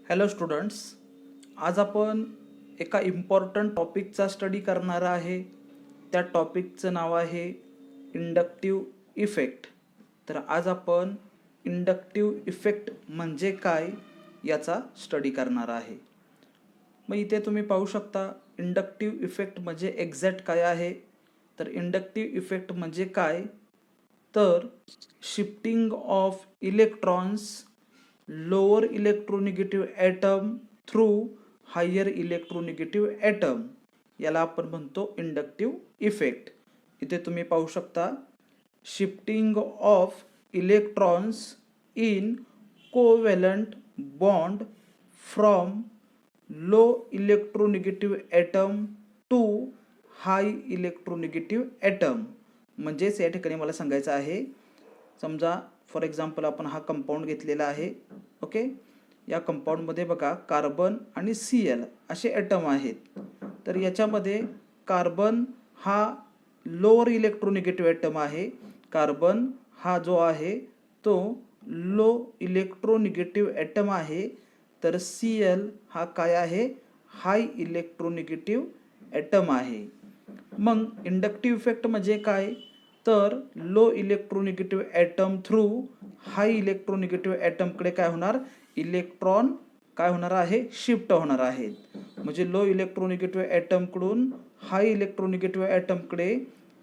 Hello students, आज आपण एका इम्पॉर्टंट टॉपिकचा स्टडी करणार आहे. त्या टॉपिकचं नाव आहे इंडक्टिव्ह इफेक्ट. तर आज आपण इंडक्टिव्ह इफेक्ट म्हणजे काय याचा स्टडी करणार आहे. मग इथे तुम्ही पाहू शकता इंडक्टिव्ह इफेक्ट म्हणजे एक्झॅक्ट काय आहे. तर इंडक्टिव्ह इफेक्ट म्हणजे काय, तर shifting of electrons lower electronegative atom through higher electronegative atom, याला आपण म्हणतो इंडक्टिव्ह इफेक्ट. इथे तुम्ही पाहू शकता shifting of electrons in covalent bond from low electronegative atom to high electronegative atom. म्हणजेच या ठिकाणी मला सांगायचं आहे, समजा फॉर एक्झाम्पल आपण हा कंपाऊंड घेतलेला आहे. ओके, या कंपाऊंडमध्ये बघा कार्बन आणि Cl असे ॲटम आहेत. तर याच्यामध्ये कार्बन हा लोअर इलेक्ट्रोनिगेटिव्ह ॲटम आहे. कार्बन हा जो आहे तो लो इलेक्ट्रोनिगेटिव्ह ॲटम आहे. तर Cl हा काय आहे, हाय इलेक्ट्रोनिगेटिव्ह ॲटम आहे. मग इंडक्टिव्ह इफेक्ट म्हणजे काय, तर लो इलेक्ट्रोनिगेटिव्ह ॲटम थ्रू हाय इलेक्ट्रोनिगेटिव्ह ॲटमकडे काय होणार, इलेक्ट्रॉन काय होणार आहे, शिफ्ट होणार आहेत. म्हणजे लो इलेक्ट्रोनिगेटिव्ह ॲटमकडून हाय इलेक्ट्रोनिगेटिव्ह ॲटमकडे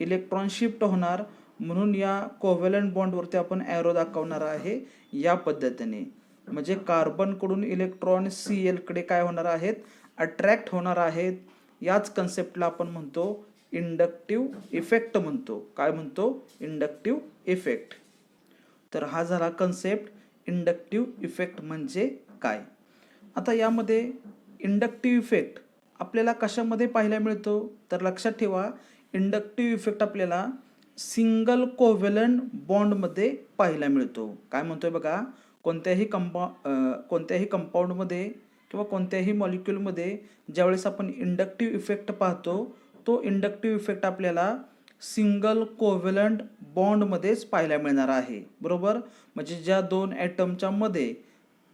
इलेक्ट्रॉन शिफ्ट होणार. म्हणून या कोव्हॅलंट बॉन्डवरती आपण ॲरो दाखवणार आहे या पद्धतीने. म्हणजे कार्बनकडून इलेक्ट्रॉन Clकडे काय होणार आहेत, अट्रॅक्ट होणार आहेत. याच कन्सेप्टला आपण म्हणतो इंडक्टिव्ह इफेक्ट म्हणतो. काय म्हणतो, इंडक्टिव्ह इफेक्ट. तर हा झाला कन्सेप्ट इंडक्टिव्ह इफेक्ट म्हणजे काय. आता यामध्ये इंडक्टिव्ह इफेक्ट आपल्याला कशामध्ये पाहायला मिळतो, तर लक्षात ठेवा इंडक्टिव्ह इफेक्ट आपल्याला सिंगल कोव्हॅलंट बॉन्डमध्ये पाहायला मिळतो. काय म्हणतोय बघा, कोणत्याही कंपाऊंडमध्ये किंवा कोणत्याही मॉलिक्युलमध्ये ज्यावेळेस आपण इंडक्टिव्ह इफेक्ट पाहतो, तो इंडक्टिव्ह इफेक्ट आपल्याला सिंगल कोव्हॅलंट बॉन्डमध्येच पाहायला मिळणार आहे. बरोबर, म्हणजे ज्या दोन ॲटमच्या मध्ये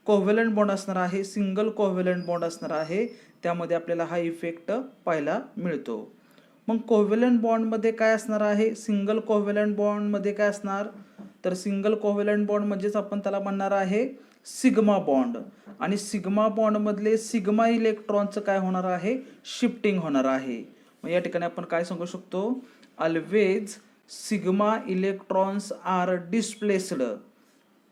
कोव्हॅलंट बॉन्ड असणार आहे, सिंगल कोव्हॅलंट बॉन्ड असणार आहे, त्यामध्ये आपल्याला हा इफेक्ट पाहायला मिळतो. मग कोव्हॅलंट बॉन्डमध्ये काय असणार आहे, सिंगल कोव्हॅलंट बॉन्डमध्ये काय असणार, तर सिंगल कोव्हॅलंट बॉन्ड म्हणजेच आपण त्याला म्हणणार आहे सिग्मा बॉन्ड. आणि सिग्मा बॉन्डमधले सिग्मा इलेक्ट्रॉनचं काय होणार आहे, शिफ्टिंग होणार आहे. मग या ठिकाणी आपण काय सांगू शकतो, always sigma electrons are displaced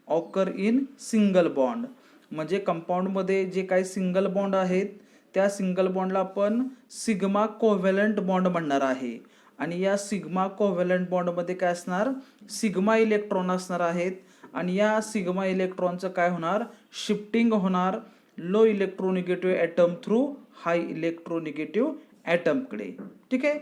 occur in single bond. म्हणजे कंपाऊंडमध्ये जे काही सिंगल बॉन्ड आहेत त्या सिंगल बॉन्डला आपण सिग्मा कोव्हॅलंट बॉन्ड म्हणणार आहे. आणि या सिग्मा कोव्हॅलंट बॉन्डमध्ये काय असणार, सिग्मा इलेक्ट्रॉन असणार आहेत. आणि या सिग्मा इलेक्ट्रॉनचं काय होणार, शिफ्टिंग होणार लो इलेक्ट्रोनिगेटिव्ह ॲटम थ्रू हाय इलेक्ट्रोनिगेटिव्ह ॲटमकडे. ठीक आहे.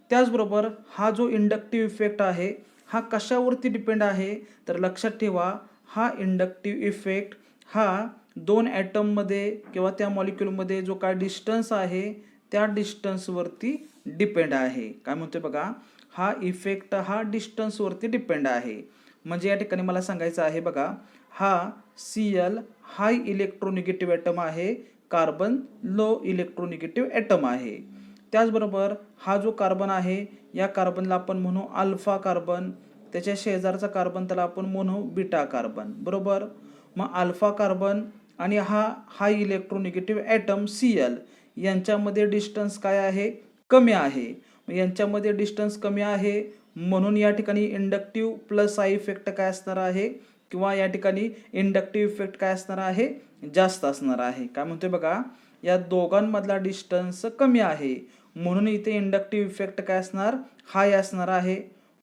त्याचबरोबर हा जो इंडक्टिव्ह इफेक्ट आहे हा कशावरती डिपेंड आहे, तर लक्षात ठेवा हा इंडक्टिव्ह इफेक्ट हा दोन ॲटममध्ये किंवा त्या मॉलिक्युलमध्ये जो काय डिस्टन्स आहे त्या डिस्टन्सवरती डिपेंड आहे. काय म्हणतोय बघा, हा इफेक्ट हा डिस्टन्सवरती डिपेंड आहे. म्हणजे या ठिकाणी मला सांगायचं आहे बघा, हा Cl हाय इलेक्ट्रोनिगेटिव्ह ॲटम आहे, कार्बन लो इलेक्ट्रोनिगेटिव्ह ॲटम आहे. त्याचबरोबर हा जो कार्बन आहे या कार्बनला आपण म्हणू अल्फा कार्बन, त्याच्या शेजारचा कार्बन त्याला आपण म्हणू बीटा कार्बन. बरोबर, मग अल्फा कार्बन आणि हा हाय इलेक्ट्रोनिगेटिव्ह ॲटम Cl यांच्यामध्ये डिस्टन्स काय आहे, कमी आहे. यांच्यामध्ये डिस्टन्स कमी आहे म्हणून या ठिकाणी इंडक्टिव्ह प्लस आय इफेक्ट काय असणार आहे, किंवा या ठिकाणी इंडक्टिव्ह इफेक्ट काय असणार आहे, जास्त असणार आहे. काय म्हणतोय बघा, या दोघांमधला डिस्टन्स कमी आहे म्हणून इथे इंडक्टिव्ह इफेक्ट काय असणार, हाय असणार आहे.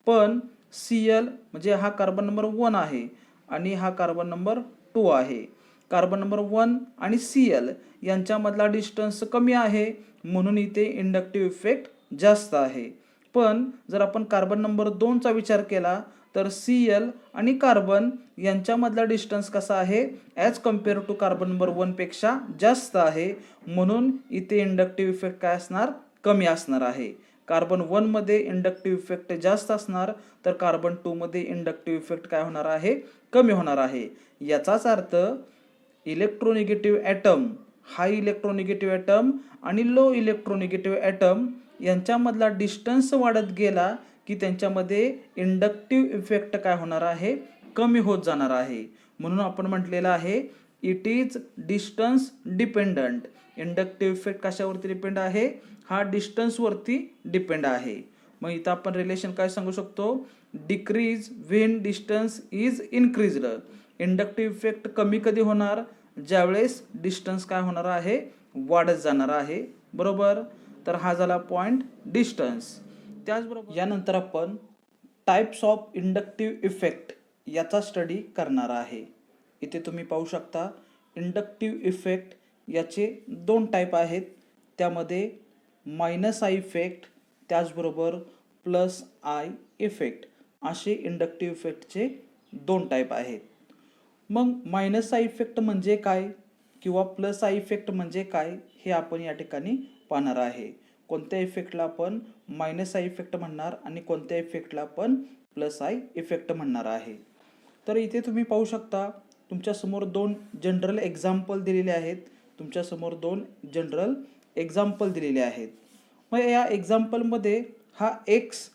पण Cl म्हणजे हा कार्बन नंबर 1 आहे आणि हा कार्बन नंबर 2 आहे. कार्बन नंबर 1 आणि Cl यांच्यामधला डिस्टन्स कमी आहे म्हणून इथे इंडक्टिव्ह इफेक्ट जास्त आहे. पण जर आपण कार्बन नंबर 2चा विचार केला तर Cl आणि कार्बन यांच्यामधला डिस्टन्स कसा आहे, as compare to carbon number 1 पेक्षा जास्त आहे म्हणून इथे इंडक्टिव्ह इफेक्ट काय असणार, कमी असणार आहे. कार्बन 1 मध्ये इंडक्टिव्ह इफेक्ट जास्त असणार तर कार्बन 2 मध्ये इंडक्टिव्ह इफेक्ट काय होणार आहे, कमी होणार आहे. याचाच अर्थ इलेक्ट्रोनिगेटिव्ह ॲटम, हाय इलेक्ट्रोनिगेटिव्ह ॲटम आणि लो इलेक्ट्रोनिगेटिव्ह ॲटम यांच्यामधला डिस्टन्स वाढत गेला की त्यांच्यामध्ये इंडक्टिव्ह इफेक्ट काय होणार आहे, कमी होत जाणार आहे. म्हणून आपण म्हटलेलं आहे it is distance dependent. Inductive effect कशावरती डिपेंड आहे, हा डिस्टन्सवरती डिपेंड आहे. मग इथं आपण रिलेशन काय सांगू शकतो, decrease when distance is increased. Inductive effect कमी कधी होणार, ज्यावेळेस डिस्टन्स काय होणार आहे, वाढत जाणार आहे. बरोबर. तर हा झाला पॉईंट डिस्टन्स. त्याचबरोबर यानंतर आपण टाइप्स ऑफ इंडक्टिव्ह इफेक्ट याचा स्टडी करणार आहे. इथे तुम्ही पाहू शकता इंडक्टिव्ह इफेक्ट याचे 2 टाईप आहेत. त्यामध्ये मायनस आय इफेक्ट त्याचबरोबर प्लस आय इफेक्ट असे इंडक्टिव्ह इफेक्टचे 2 टाईप आहेत. मग मायनस आय इफेक्ट म्हणजे काय किंवा प्लस आय इफेक्ट म्हणजे काय हे आपण या ठिकाणी पाहणार आहे. कोणत्या इफेक्टला आपण मायनस आय इफेक्ट म्हणणार आणि कोणत्या इफेक्टला आपण प्लस आय इफेक्ट म्हणणार आहे. तर इथे तुम्ही पाहू शकता तुमच्यासमोर 2 जनरल एक्झाम्पल दिलेले आहेत. तुमच्यासमोर 2 जनरल एक्झाम्पल दिलेले आहेत. मग या एक्झाम्पलमध्ये हा एक्स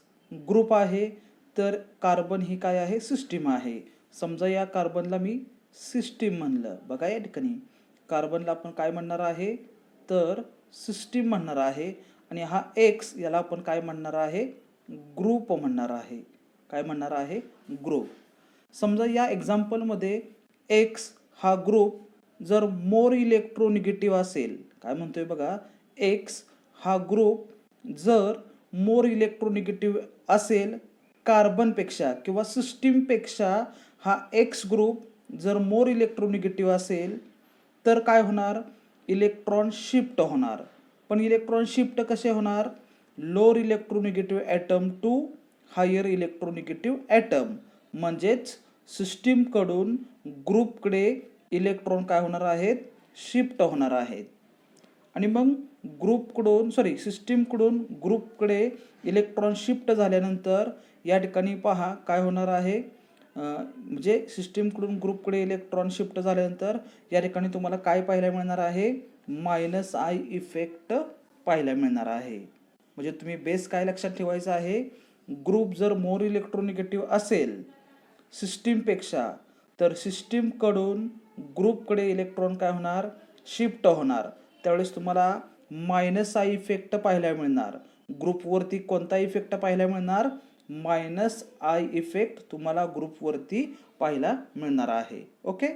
ग्रुप आहे, तर कार्बन ही काय आहे, सिस्टीम आहे. समजा या कार्बनला मी सिस्टीम म्हणलं. बघा या ठिकाणी कार्बनला आपण काय म्हणणार आहे, तर सिस्टीम म्हणणार आहे. आणि हा एक्स याला आपण काय म्हणणार आहे, ग्रुप म्हणणार आहे. काय म्हणणार आहे, ग्रुप. समजा या एक्झाम्पलमध्ये एक्स हा ग्रुप जर मोर इलेक्ट्रोनिगेटिव्ह असेल, काय म्हणतोय बघा, एक्स हा ग्रुप जर मोर इलेक्ट्रोनिगेटिव्ह असेल कार्बनपेक्षा किंवा सिस्टीमपेक्षा, हा एक्स ग्रुप जर मोर इलेक्ट्रोनिगेटिव्ह असेल तर काय होणार, इलेक्ट्रॉन शिफ्ट होणार. पण इलेक्ट्रॉन शिफ्ट कसे होणार, lower electronegative atom to higher electronegative atom. म्हणजेच सिस्टीमकडून ग्रुपकडे इलेक्ट्रॉन काय होणार आहेत, शिफ्ट होणार आहेत. आणि मग सिस्टीमकडून ग्रुपकडे इलेक्ट्रॉन शिफ्ट झाल्यानंतर या ठिकाणी पहा काय होणार आहे, म्हणजे सिस्टीमकडून ग्रुपकडे इलेक्ट्रॉन शिफ्ट झाल्यानंतर या ठिकाणी तुम्हाला काय पाहायला मिळणार आहे, मायनस आय इफेक्ट पाहायला मिळणार आहे. म्हणजे तुम्ही बेस काय लक्षात ठेवायचं आहे, ग्रुप जर मोर इलेक्ट्रोनिगेटिव्ह असेल सिस्टीमपेक्षा तर सिस्टीमकडून ग्रुपकडे इलेक्ट्रॉन काय होणार, शिफ्ट होणार. त्यावेळेस तुम्हाला मायनस आय इफेक्ट पाहायला मिळणार. ग्रुपवरती कोणता इफेक्ट पाहायला मिळणार, मायनस आय इफेक्ट तुम्हाला ग्रुपवरती पाहायला मिळणार आहे. ओके.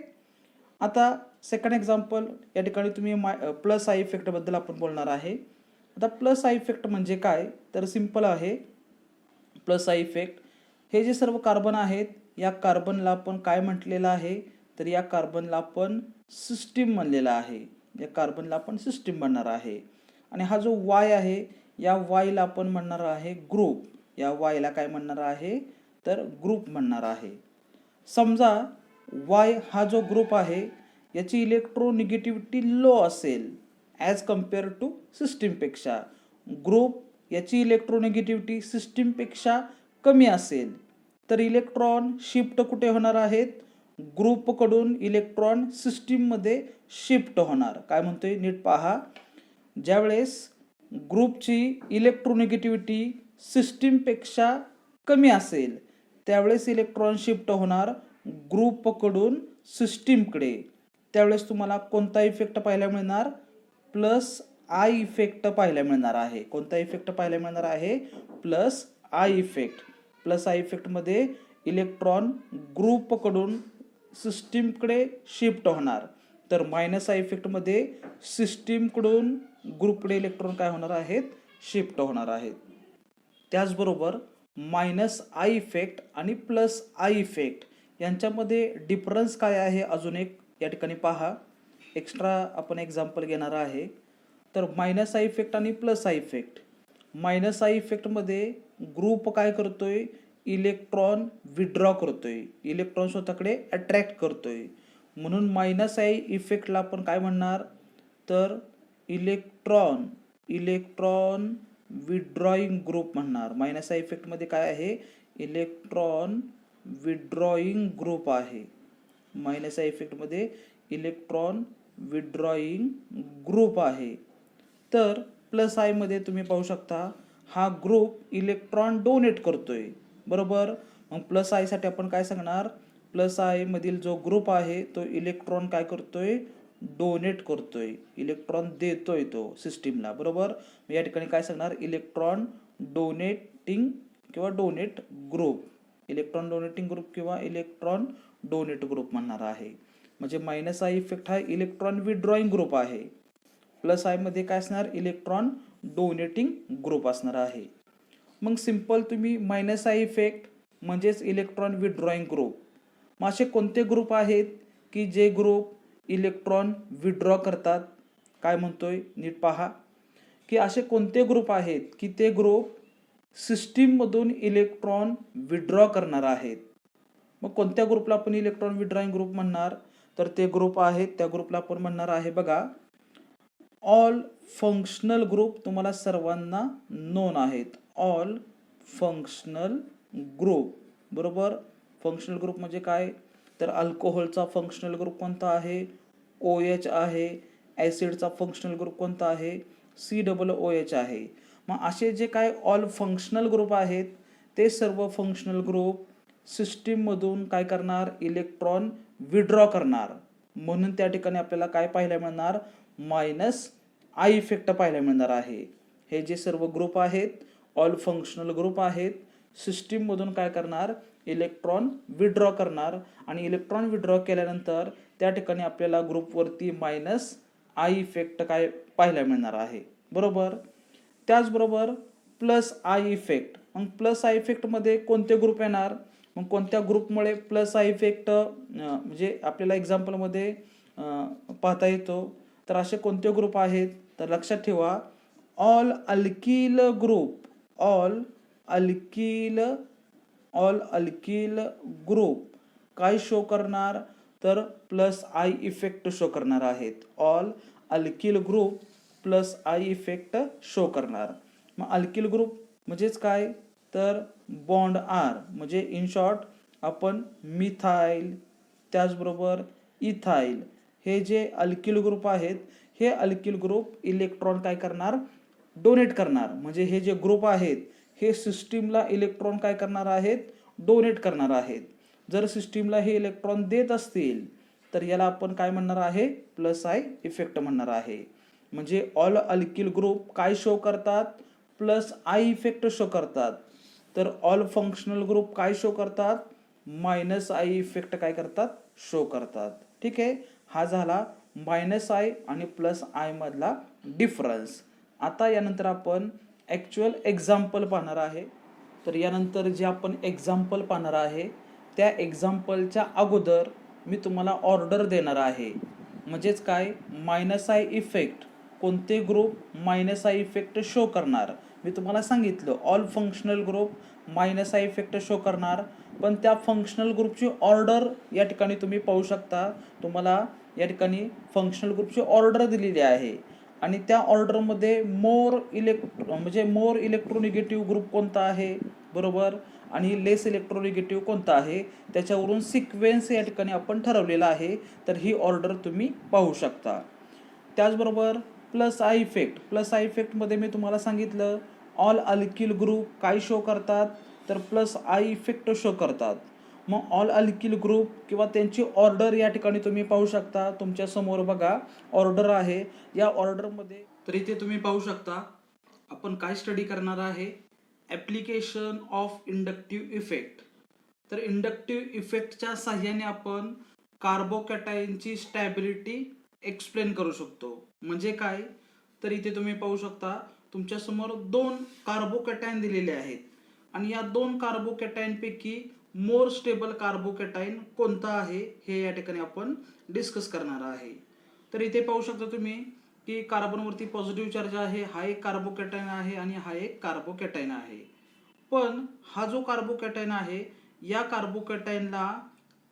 आता सेकंड एक्झाम्पल या ठिकाणी तुम्ही प्लस आय इफेक्टबद्दल आपण बोलणार आहे. आता प्लस आय इफेक्ट म्हणजे काय, तर सिम्पल आहे. प्लस आय इफेक्ट हे जे सर्व कार्बन आहेत या कार्बनला आपण काय म्हटलेलं आहे, तर या कार्बनला आपण सिस्टीम म्हणलेला आहे. या कार्बनला आपण सिस्टीम म्हणणार आहे. आणि हा जो वाय आहे या वायला आपण म्हणणार आहे ग्रुप. या वायला काय म्हणणार आहे, तर ग्रुप म्हणणार आहे. समजा वाय हा जो ग्रुप आहे याची इलेक्ट्रोनिगेटिव्हिटी लो असेल ॲज कम्पेअर टू सिस्टीमपेक्षा, ग्रुप याची इलेक्ट्रोनिगेटिव्हिटी सिस्टीमपेक्षा कमी असेल तर इलेक्ट्रॉन शिफ्ट कुठे होणार आहेत, ग्रुपकडून इलेक्ट्रॉन सिस्टीममध्ये शिफ्ट होणार. काय म्हणतोय नीट पहा, ज्यावेळेस ग्रुपची इलेक्ट्रोनिगेटिव्हिटी सिस्टीमपेक्षा कमी असेल त्यावेळेस इलेक्ट्रॉन शिफ्ट होणार ग्रुपकडून सिस्टीमकडे. त्यावेळेस तुम्हाला कोणता इफेक्ट पाहायला मिळणार, प्लस आय इफेक्ट पाहायला मिळणार आहे. कोणता इफेक्ट पाहायला मिळणार आहे, plus I effect. Plus I इफेक्टमध्ये इलेक्ट्रॉन ग्रुपकडून सिस्टीमकडे शिफ्ट होणार, तर मायनस आय इफेक्टमध्ये सिस्टीमकडून ग्रुपकडे इलेक्ट्रॉन काय होणार आहेत, शिफ्ट होणार आहेत. त्याचबरोबर मायनस आय इफेक्ट आणि प्लस आय इफेक्ट यांच्यामध्ये डिफरन्स काय आहे अजून एक या ठिकाणी पहा. एक्स्ट्रा आपण एक्झाम्पल घेणार आहे. तर मायनस आय इफेक्ट आणि plus I effect, minus I इफेक्टमध्ये ग्रुप काय करतोय, इलेक्ट्रॉन विड्रॉ करतोय, इलेक्ट्रॉन स्वतःकडे अट्रॅक्ट करतोय. म्हणून मायनस आय इफेक्टला आपण काय म्हणणार, तर इलेक्ट्रॉन विड्रॉईंग ग्रुप म्हणणार. मायनस आय इफेक्टमध्ये काय आहे, इलेक्ट्रॉन विड्रॉईंग ग्रुप आहे. मायनस आय इफेक्टमध्ये इलेक्ट्रॉन विड्रॉईंग ग्रुप आहे. तर प्लस आय मध्ये तुम्ही पाहू शकता हा ग्रुप इलेक्ट्रॉन डोनेट करतोय, बरोबर. मग प्लस आय साठी आपण काय सांगणार, प्लस आय मधील जो ग्रुप आहे तो इलेक्ट्रॉन काय करतोय, डोनेट करतोय, इलेक्ट्रॉन देतोय तो सिस्टीमला, बरोबर. या ठिकाणी काय सांगणार, इलेक्ट्रॉन डोनेटिंग किंवा donate group, electron donating group किंवा इलेक्ट्रॉन डोनेट ग्रुप म्हणणार आहे. म्हणजे मायनस आय इफेक्ट हा इलेक्ट्रॉन विड्रॉईंग ग्रुप आहे. प्लस आय मध्ये काय असणार, इलेक्ट्रॉन डोनेटिंग ग्रुप असणार आहे. मग सिंपल तुम्ही मायनस आय इफेक्ट म्हणजेच इलेक्ट्रॉन विड्रॉईंग ग्रुप, मग असे कोणते ग्रुप आहेत की जे ग्रुप इलेक्ट्रॉन विड्रॉ करतात, काय म्हणतोय नीट पहा, की असे कोणते ग्रुप आहेत की ते ग्रुप सिस्टीममधून इलेक्ट्रॉन विड्रॉ करणार आहेत. मग कोणत्या ग्रुपला आपण इलेक्ट्रॉन विड्रॉईंग ग्रुप म्हणणार, तर ते ग्रुप आहेत, त्या ग्रुपला आपण म्हणणार आहे बघा ऑल फंक्शनल ग्रुप. तुम्हाला सर्वांना नोन आहेत ऑल फंक्शनल ग्रुप, बरोबर. फंक्शनल ग्रुप म्हणजे काय, तर अल्कोहोलचा फंक्शनल ग्रुप कोणता आहे, OH आहे. ॲसिडचा फंक्शनल ग्रुप कोणता आहे, COOH आहे. मग असे जे काय ऑल फंक्शनल ग्रुप आहेत ते सर्व फंक्शनल ग्रुप सिस्टीममधून काय करणार, इलेक्ट्रॉन विड्रॉ करणार. म्हणून त्या ठिकाणी आपल्याला काय पाहायला मिळणार, मायनस आय इफेक्ट पाहायला मिळणार आहे. हे जे सर्व ग्रुप आहेत ऑल फंक्शनल ग्रुप आहेत, सिस्टीममधून काय करणार, इलेक्ट्रॉन विड्रॉ करणार. आणि इलेक्ट्रॉन विड्रॉ केल्यानंतर त्या ठिकाणी आपल्याला ग्रुपवरती मायनस आय इफेक्ट काय पाहायला मिळणार आहे, बरोबर. त्याचबरोबर प्लस आय इफेक्ट, मग प्लस आय इफेक्टमध्ये कोणते ग्रुप येणार, मग कोणत्या ग्रुपमुळे प्लस आय इफेक्ट म्हणजे आपल्याला एक्झाम्पलमध्ये पाहता येतो. तर असे कोणते ग्रुप आहेत, तर लक्षात ठेवा all alkyl group, all alkyl group काय शो करणार, तर प्लस आय इफेक्ट शो करणार आहेत. All alkyl group plus I effect show करणार. मग अल्किल ग्रुप म्हणजेच काय, तर बॉन्ड आर, म्हणजे इन शॉर्ट आपण मिथाईल त्याचबरोबर इथाईल हे जे अल्किल ग्रुप आहेत, हे अल्किल ग्रुप इलेक्ट्रॉन काय करणार, डोनेट करणार. म्हणजे हे जे ग्रुप आहेत हे सिस्टीमला इलेक्ट्रॉन काय करणार आहेत, डोनेट करणार आहेत. जर सिस्टीमला हे इलेक्ट्रॉन देत असतील तर याला आपण काय म्हणणार आहे, प्लस आय इफेक्ट म्हणणार आहे. म्हणजे ऑल अल्किल ग्रुप काय शो करतात, प्लस आय इफेक्ट शो करतात. तर ऑल फंक्शनल ग्रुप काय शो करतात, मायनस आय इफेक्ट काय करतात, शो करतात. ठीक आहे, हा झाला मायनस आय आणि प्लस आय मधला डिफरन्स. आता यानंतर आपण ॲक्च्युअल एक्झाम्पल पाहणार आहे. तर यानंतर जे आपण एक्झाम्पल पाहणार आहे त्या एक्झाम्पलच्या अगोदर मी तुम्हाला ऑर्डर देणार आहे. म्हणजेच काय, मायनस आय इफेक्ट कोणते group minus I effect show करणार, मी तुम्हाला सांगितलं all functional group minus I effect show करणार. पण त्या फंक्शनल ग्रुपची ऑर्डर या ठिकाणी तुम्ही पाहू शकता, तुम्हाला या ठिकाणी फंक्शनल ग्रुपची ऑर्डर दिलेली आहे. आणि त्या ऑर्डरमध्ये मोर इलेक्ट्रोनिगेटिव्ह ग्रुप कोणता आहे, बरोबर, आणि लेस इलेक्ट्रोनिगेटिव्ह कोणता आहे, त्याच्यावरून सिक्वेन्स या ठिकाणी आपण ठरवलेला आहे. तर ही ऑर्डर तुम्ही पाहू शकता. त्याचबरोबर प्लस आय इफेक्टमध्ये मी तुम्हाला सांगितलं ऑल अल्किल ग्रुप काय शो करतात, तर प्लस आय इफेक्ट शो करतात. मग ऑल अल्किल ग्रुप किंवा त्यांची ऑर्डर या ठिकाणी तुम्ही पाहू शकता, तुमच्या समोर बघा ऑर्डर आहे. या ऑर्डरमध्ये तर इथे तुम्ही पाहू शकता आपण काय स्टडी करणार आहे, ॲप्लिकेशन ऑफ इंडक्टिव्ह इफेक्ट. तर इंडक्टिव्ह इफेक्टच्या साहाय्याने आपण कार्बोकॅटायनची स्टॅबिलिटी एक्सप्लेन करू शकतो. म्हणजे काय, तर इथे तुम्ही पाहू शकता तुमच्यासमोर 2 कार्बोकॅटायन दिलेले आहेत आणि या 2 कार्बोकॅटायनपैकी मोर स्टेबल कार्बोकॅटायन कोणता आहे हे या ठिकाणी आपण डिस्कस करणार आहे. तर इथे पाहू शकता तुम्ही की कार्बनवरती पॉझिटिव्ह चार्ज आहे, हा एक कार्बोकॅटायन आहे आणि हा एक कार्बोकॅटायन आहे. पण हा जो कार्बोकॅटायन आहे या कार्बोकॅटायनला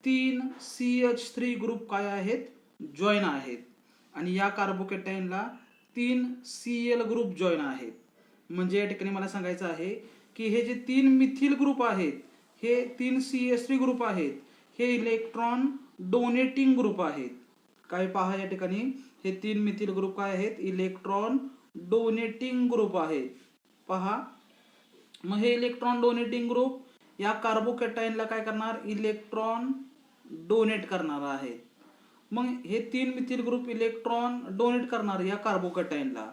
3 CH3 ग्रुप काय आहेत, जॉईन आहेत आणि या कार्बोकॅटायनला 3 Cl ग्रुप जॉईन आहेत. म्हणजे या ठिकाणी मला सांगायचं आहे की हे जे 3 मिथिल ग्रुप आहेत, हे 3 CH3 ग्रुप आहेत, हे इलेक्ट्रॉन डोनेटिंग ग्रुप आहेत. काय पहा या ठिकाणी हे 3 मिथिल ग्रुप काय आहेत, इलेक्ट्रॉन डोनेटिंग ग्रुप आहेत. पहा मग हे इलेक्ट्रॉन डोनेटिंग ग्रुप या कार्बोकॅटायनला काय करणार, इलेक्ट्रॉन डोनेट करणार आहेत. मग हे 3 मिथिल ग्रुप इलेक्ट्रॉन डोनेट करणार या कार्बोकॅटायनला.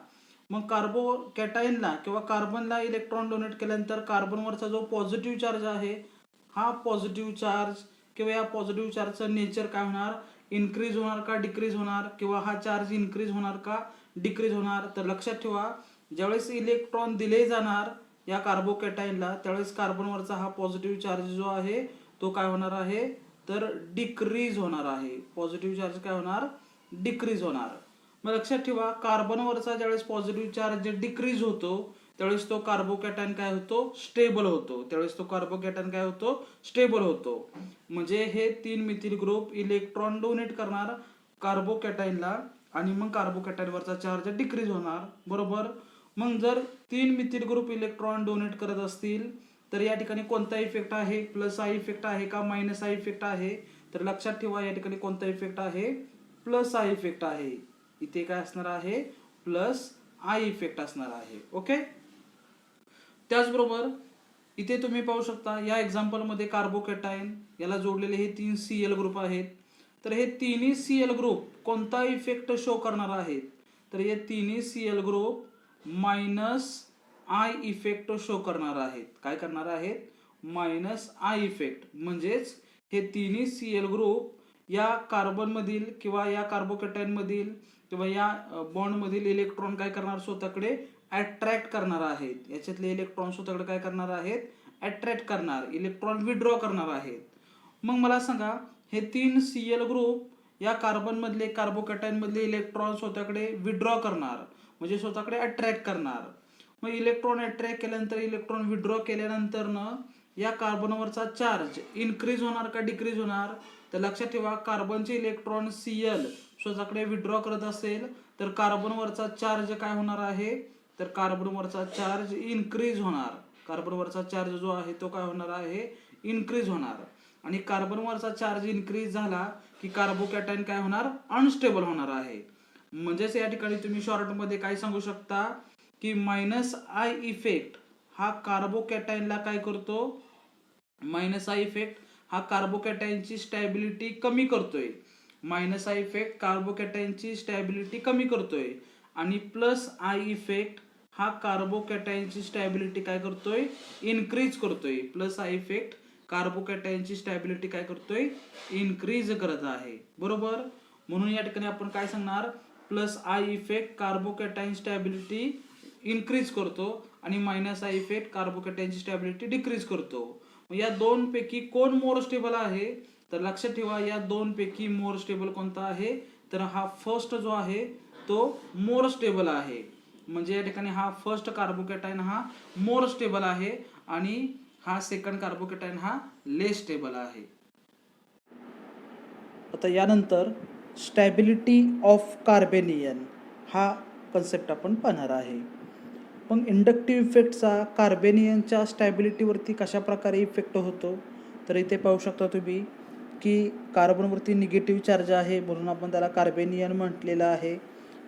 मग कार्बोकॅटायनला किंवा कार्बनला इलेक्ट्रॉन डोनेट केल्यानंतर कार्बनवरचा जो पॉझिटिव्ह चार्ज आहे हा पॉझिटिव्ह चार्ज किंवा या पॉझिटिव्ह चार्जचं नेचर काय होणार, इन्क्रीज होणार का डिक्रीज होणार, किंवा हा चार्ज इन्क्रीज होणार का डिक्रीज होणार. तर लक्षात ठेवा ज्यावेळेस इलेक्ट्रॉन दिले जाणार या कार्बोकॅटायनला त्यावेळेस कार्बनवरचा हा पॉझिटिव्ह चार्ज जो आहे तो काय होणार आहे, तर डिक्रीज होणार आहे. पॉझिटिव्ह चार्ज काय होणार, डिक्रीज होणार. मग लक्षात ठेवा कार्बनवरचा ज्यावेळेस पॉझिटिव्ह चार्ज डिक्रीज होतो त्यावेळेस तो कार्बोकॅटायन काय होतो, स्टेबल होतो. त्यावेळेस तो कार्बोकॅटायन काय होतो, स्टेबल होतो. म्हणजे हे 3 मिथिल ग्रुप इलेक्ट्रॉन डोनेट करणार कार्बोकॅटायनला आणि मग कार्बोकॅटायनवरचा चार्ज डिक्रीज होणार. बरोबर. मग जर 3 मिथिल ग्रुप इलेक्ट्रॉन डोनेट करत असतील तर या ठिकाणी कोणता इफेक्ट आहे, प्लस आय इफेक्ट आहे का मायनस आय इफेक्ट आहे. तर लक्षात ठेवा या ठिकाणी कोणता इफेक्ट आहे, प्लस आय इफेक्ट आहे. इथे काय असणार आहे, प्लस आय इफेक्ट असणार आहे. ओके. त्याचबरोबर इथे तुम्ही पाहू शकता या एक्झाम्पल मध्ये कार्बोकॅटायन याला जोडलेले हे 3 Cl ग्रुप आहेत. तर हे तिन्ही Cl ग्रुप कोणता इफेक्ट शो करणार आहेत, तर हे तिन्ही Cl group minus I effect show करणार आहेत. काय करणार आहेत, मायनस आय इफेक्ट. म्हणजेच हे तिन्ही Cl ग्रुप या कार्बन मधील किंवा या कार्बोकॅटायन मधील किंवा या बॉन्ड मधील इलेक्ट्रॉन काय करणार, स्वतःकडे अट्रॅक्ट करणार आहेत. याच्यातले इलेक्ट्रॉन स्वतःकडे काय करणार आहेत, अट्रॅक्ट करणार, इलेक्ट्रॉन विड्रॉ करणार आहेत. मग मला सांगा हे 3 Cl ग्रुप या कार्बन मधले कार्बोकॅटायन मधले इलेक्ट्रॉन स्वतःकडे विड्रॉ करणार म्हणजे स्वतःकडे अट्रॅक्ट करणार. मग इलेक्ट्रॉन अट्रॅक्ट केल्यानंतर इलेक्ट्रॉन विड्रॉ केल्यानंतर या कार्बनवरचा चार्ज इन्क्रीज होणार का डिक्रीज होणार. तर लक्षात ठेवा कार्बनचे इलेक्ट्रॉन Cl स्वतःकडे विड्रॉ करत असेल तर कार्बनवरचा चार्ज काय होणार आहे, तर कार्बनवरचा चार्ज इन्क्रीज होणार. कार्बनवरचा चार्ज जो आहे तो काय होणार आहे, इन्क्रीज होणार. आणि कार्बनवरचा चार्ज इन्क्रीज झाला की कार्बोकॅटायन काय होणार, अनस्टेबल होणार आहे. म्हणजेच या ठिकाणी तुम्ही शॉर्ट मध्ये काय सांगू शकता की मायनस आय इफेक्ट हा कार्बोकॅटायनला काय करतो, मायनस आय इफेक्ट हा कार्बोकॅटायनची स्टॅबिलिटी कमी करतोय. मायनस आय इफेक्ट कार्बोकॅटायनची स्टॅबिलिटी कमी करतोय आणि प्लस आय इफेक्ट हा कार्बोकॅटायनची स्टॅबिलिटी काय करतोय, इन्क्रीज करतोय. प्लस आय इफेक्ट कार्बोकॅटायनची स्टॅबिलिटी काय करतोय, इन्क्रीज करत आहे. बरोबर. म्हणून या ठिकाणी आपण काय सांगणार, plus I effect carbocation stability increase करतो आणि मायनस आय इफेक्ट कार्बोकॅटायनची स्टॅबिलिटी डिक्रीज करतो. या दोन पैकी कोण मोर स्टेबल आहे, तर लक्षात ठेवा या दोन पैकी मोर स्टेबल कोणता आहे, तर हा फर्स्ट जो आहे तो मोर स्टेबल आहे. म्हणजे या ठिकाणी हा फर्स्ट कार्बोकॅटायन हा मोर स्टेबल आहे आणि हा सेकंड कार्बोकॅटायन हा लेस स्टेबल आहे. आता यानंतर स्टॅबिलिटी ऑफ कार्बेनियन हा कन्सेप्ट आपण पाहणार आहे. मग इंडक्टिव्ह इफेक्टचा कार्बेनियनच्या स्टॅबिलिटीवरती कशा प्रकारे इफेक्ट होतो, तर इथे पाहू शकता तुम्ही की कार्बनवरती निगेटिव्ह चार्ज आहे म्हणून आपण त्याला कार्बेनियन म्हटलेलं आहे.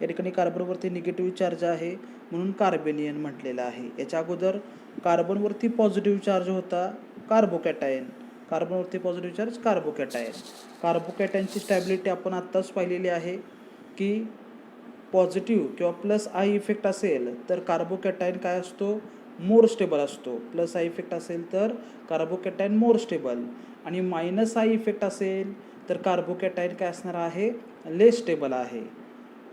या ठिकाणी कार्बनवरती निगेटिव्ह चार्ज आहे म्हणून कार्बेनियन म्हटलेलं आहे. याच्या अगोदर कार्बनवरती पॉझिटिव्ह चार्ज होता कार्बोकॅटायन, कार्बनवरती पॉझिटिव्ह चार्ज कार्बोकॅटायन. कार्बोकॅटायनची स्टॅबिलिटी आपण आत्ताच पाहिलेली आहे की पॉझिटिव्ह किंवा प्लस आय इफेक्ट असेल तर कार्बोकॅटायन काय असतो, मोर स्टेबल असतो. प्लस आय इफेक्ट असेल तर कार्बोकॅटायन मोर स्टेबल आणि मायनस आय इफेक्ट असेल तर कार्बोकॅटायन काय असणार आहे, लेस स्टेबल आहे.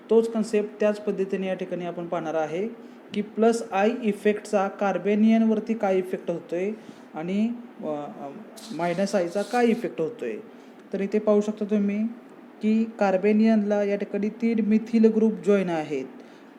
तोच कन्सेप्ट त्याच पद्धतीने या ठिकाणी आपण पाहणार आहे की प्लस आय इफेक्टचा कार्बेनियनवरती काय इफेक्ट होतोय आणि मायनस आयचा काय इफेक्ट होतोय. तर इथे पाहू शकता तुम्ही की कार्बेनियनला या ठिकाणी 3 मिथिल ग्रुप जॉईन आहेत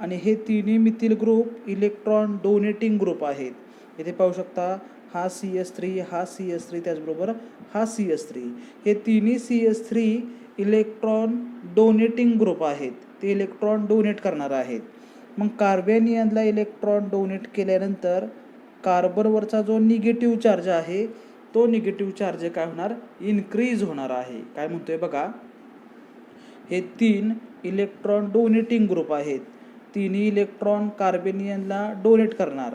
आणि हे तिन्ही methyl group electron donating group आहेत. इथे पाहू शकता हा CS3 हा CS3 त्याचबरोबर हा CS3 हे तिन्ही CS3 इलेक्ट्रॉन डोनेटिंग ग्रुप आहेत, ते इलेक्ट्रॉन डोनेट करणार आहेत. मग कार्बेनियनला इलेक्ट्रॉन डोनेट केल्यानंतर कार्बनवरचा जो निगेटिव्ह चार्ज आहे तो निगेटिव्ह चार्ज काय होणार, इन्क्रीज होणार आहे. काय म्हणतोय बघा, हे 3 इलेक्ट्रॉन डोनेटिंग ग्रुप आहेत. तिन्ही इलेक्ट्रॉन कार्बेनियनला डोनेट करणार.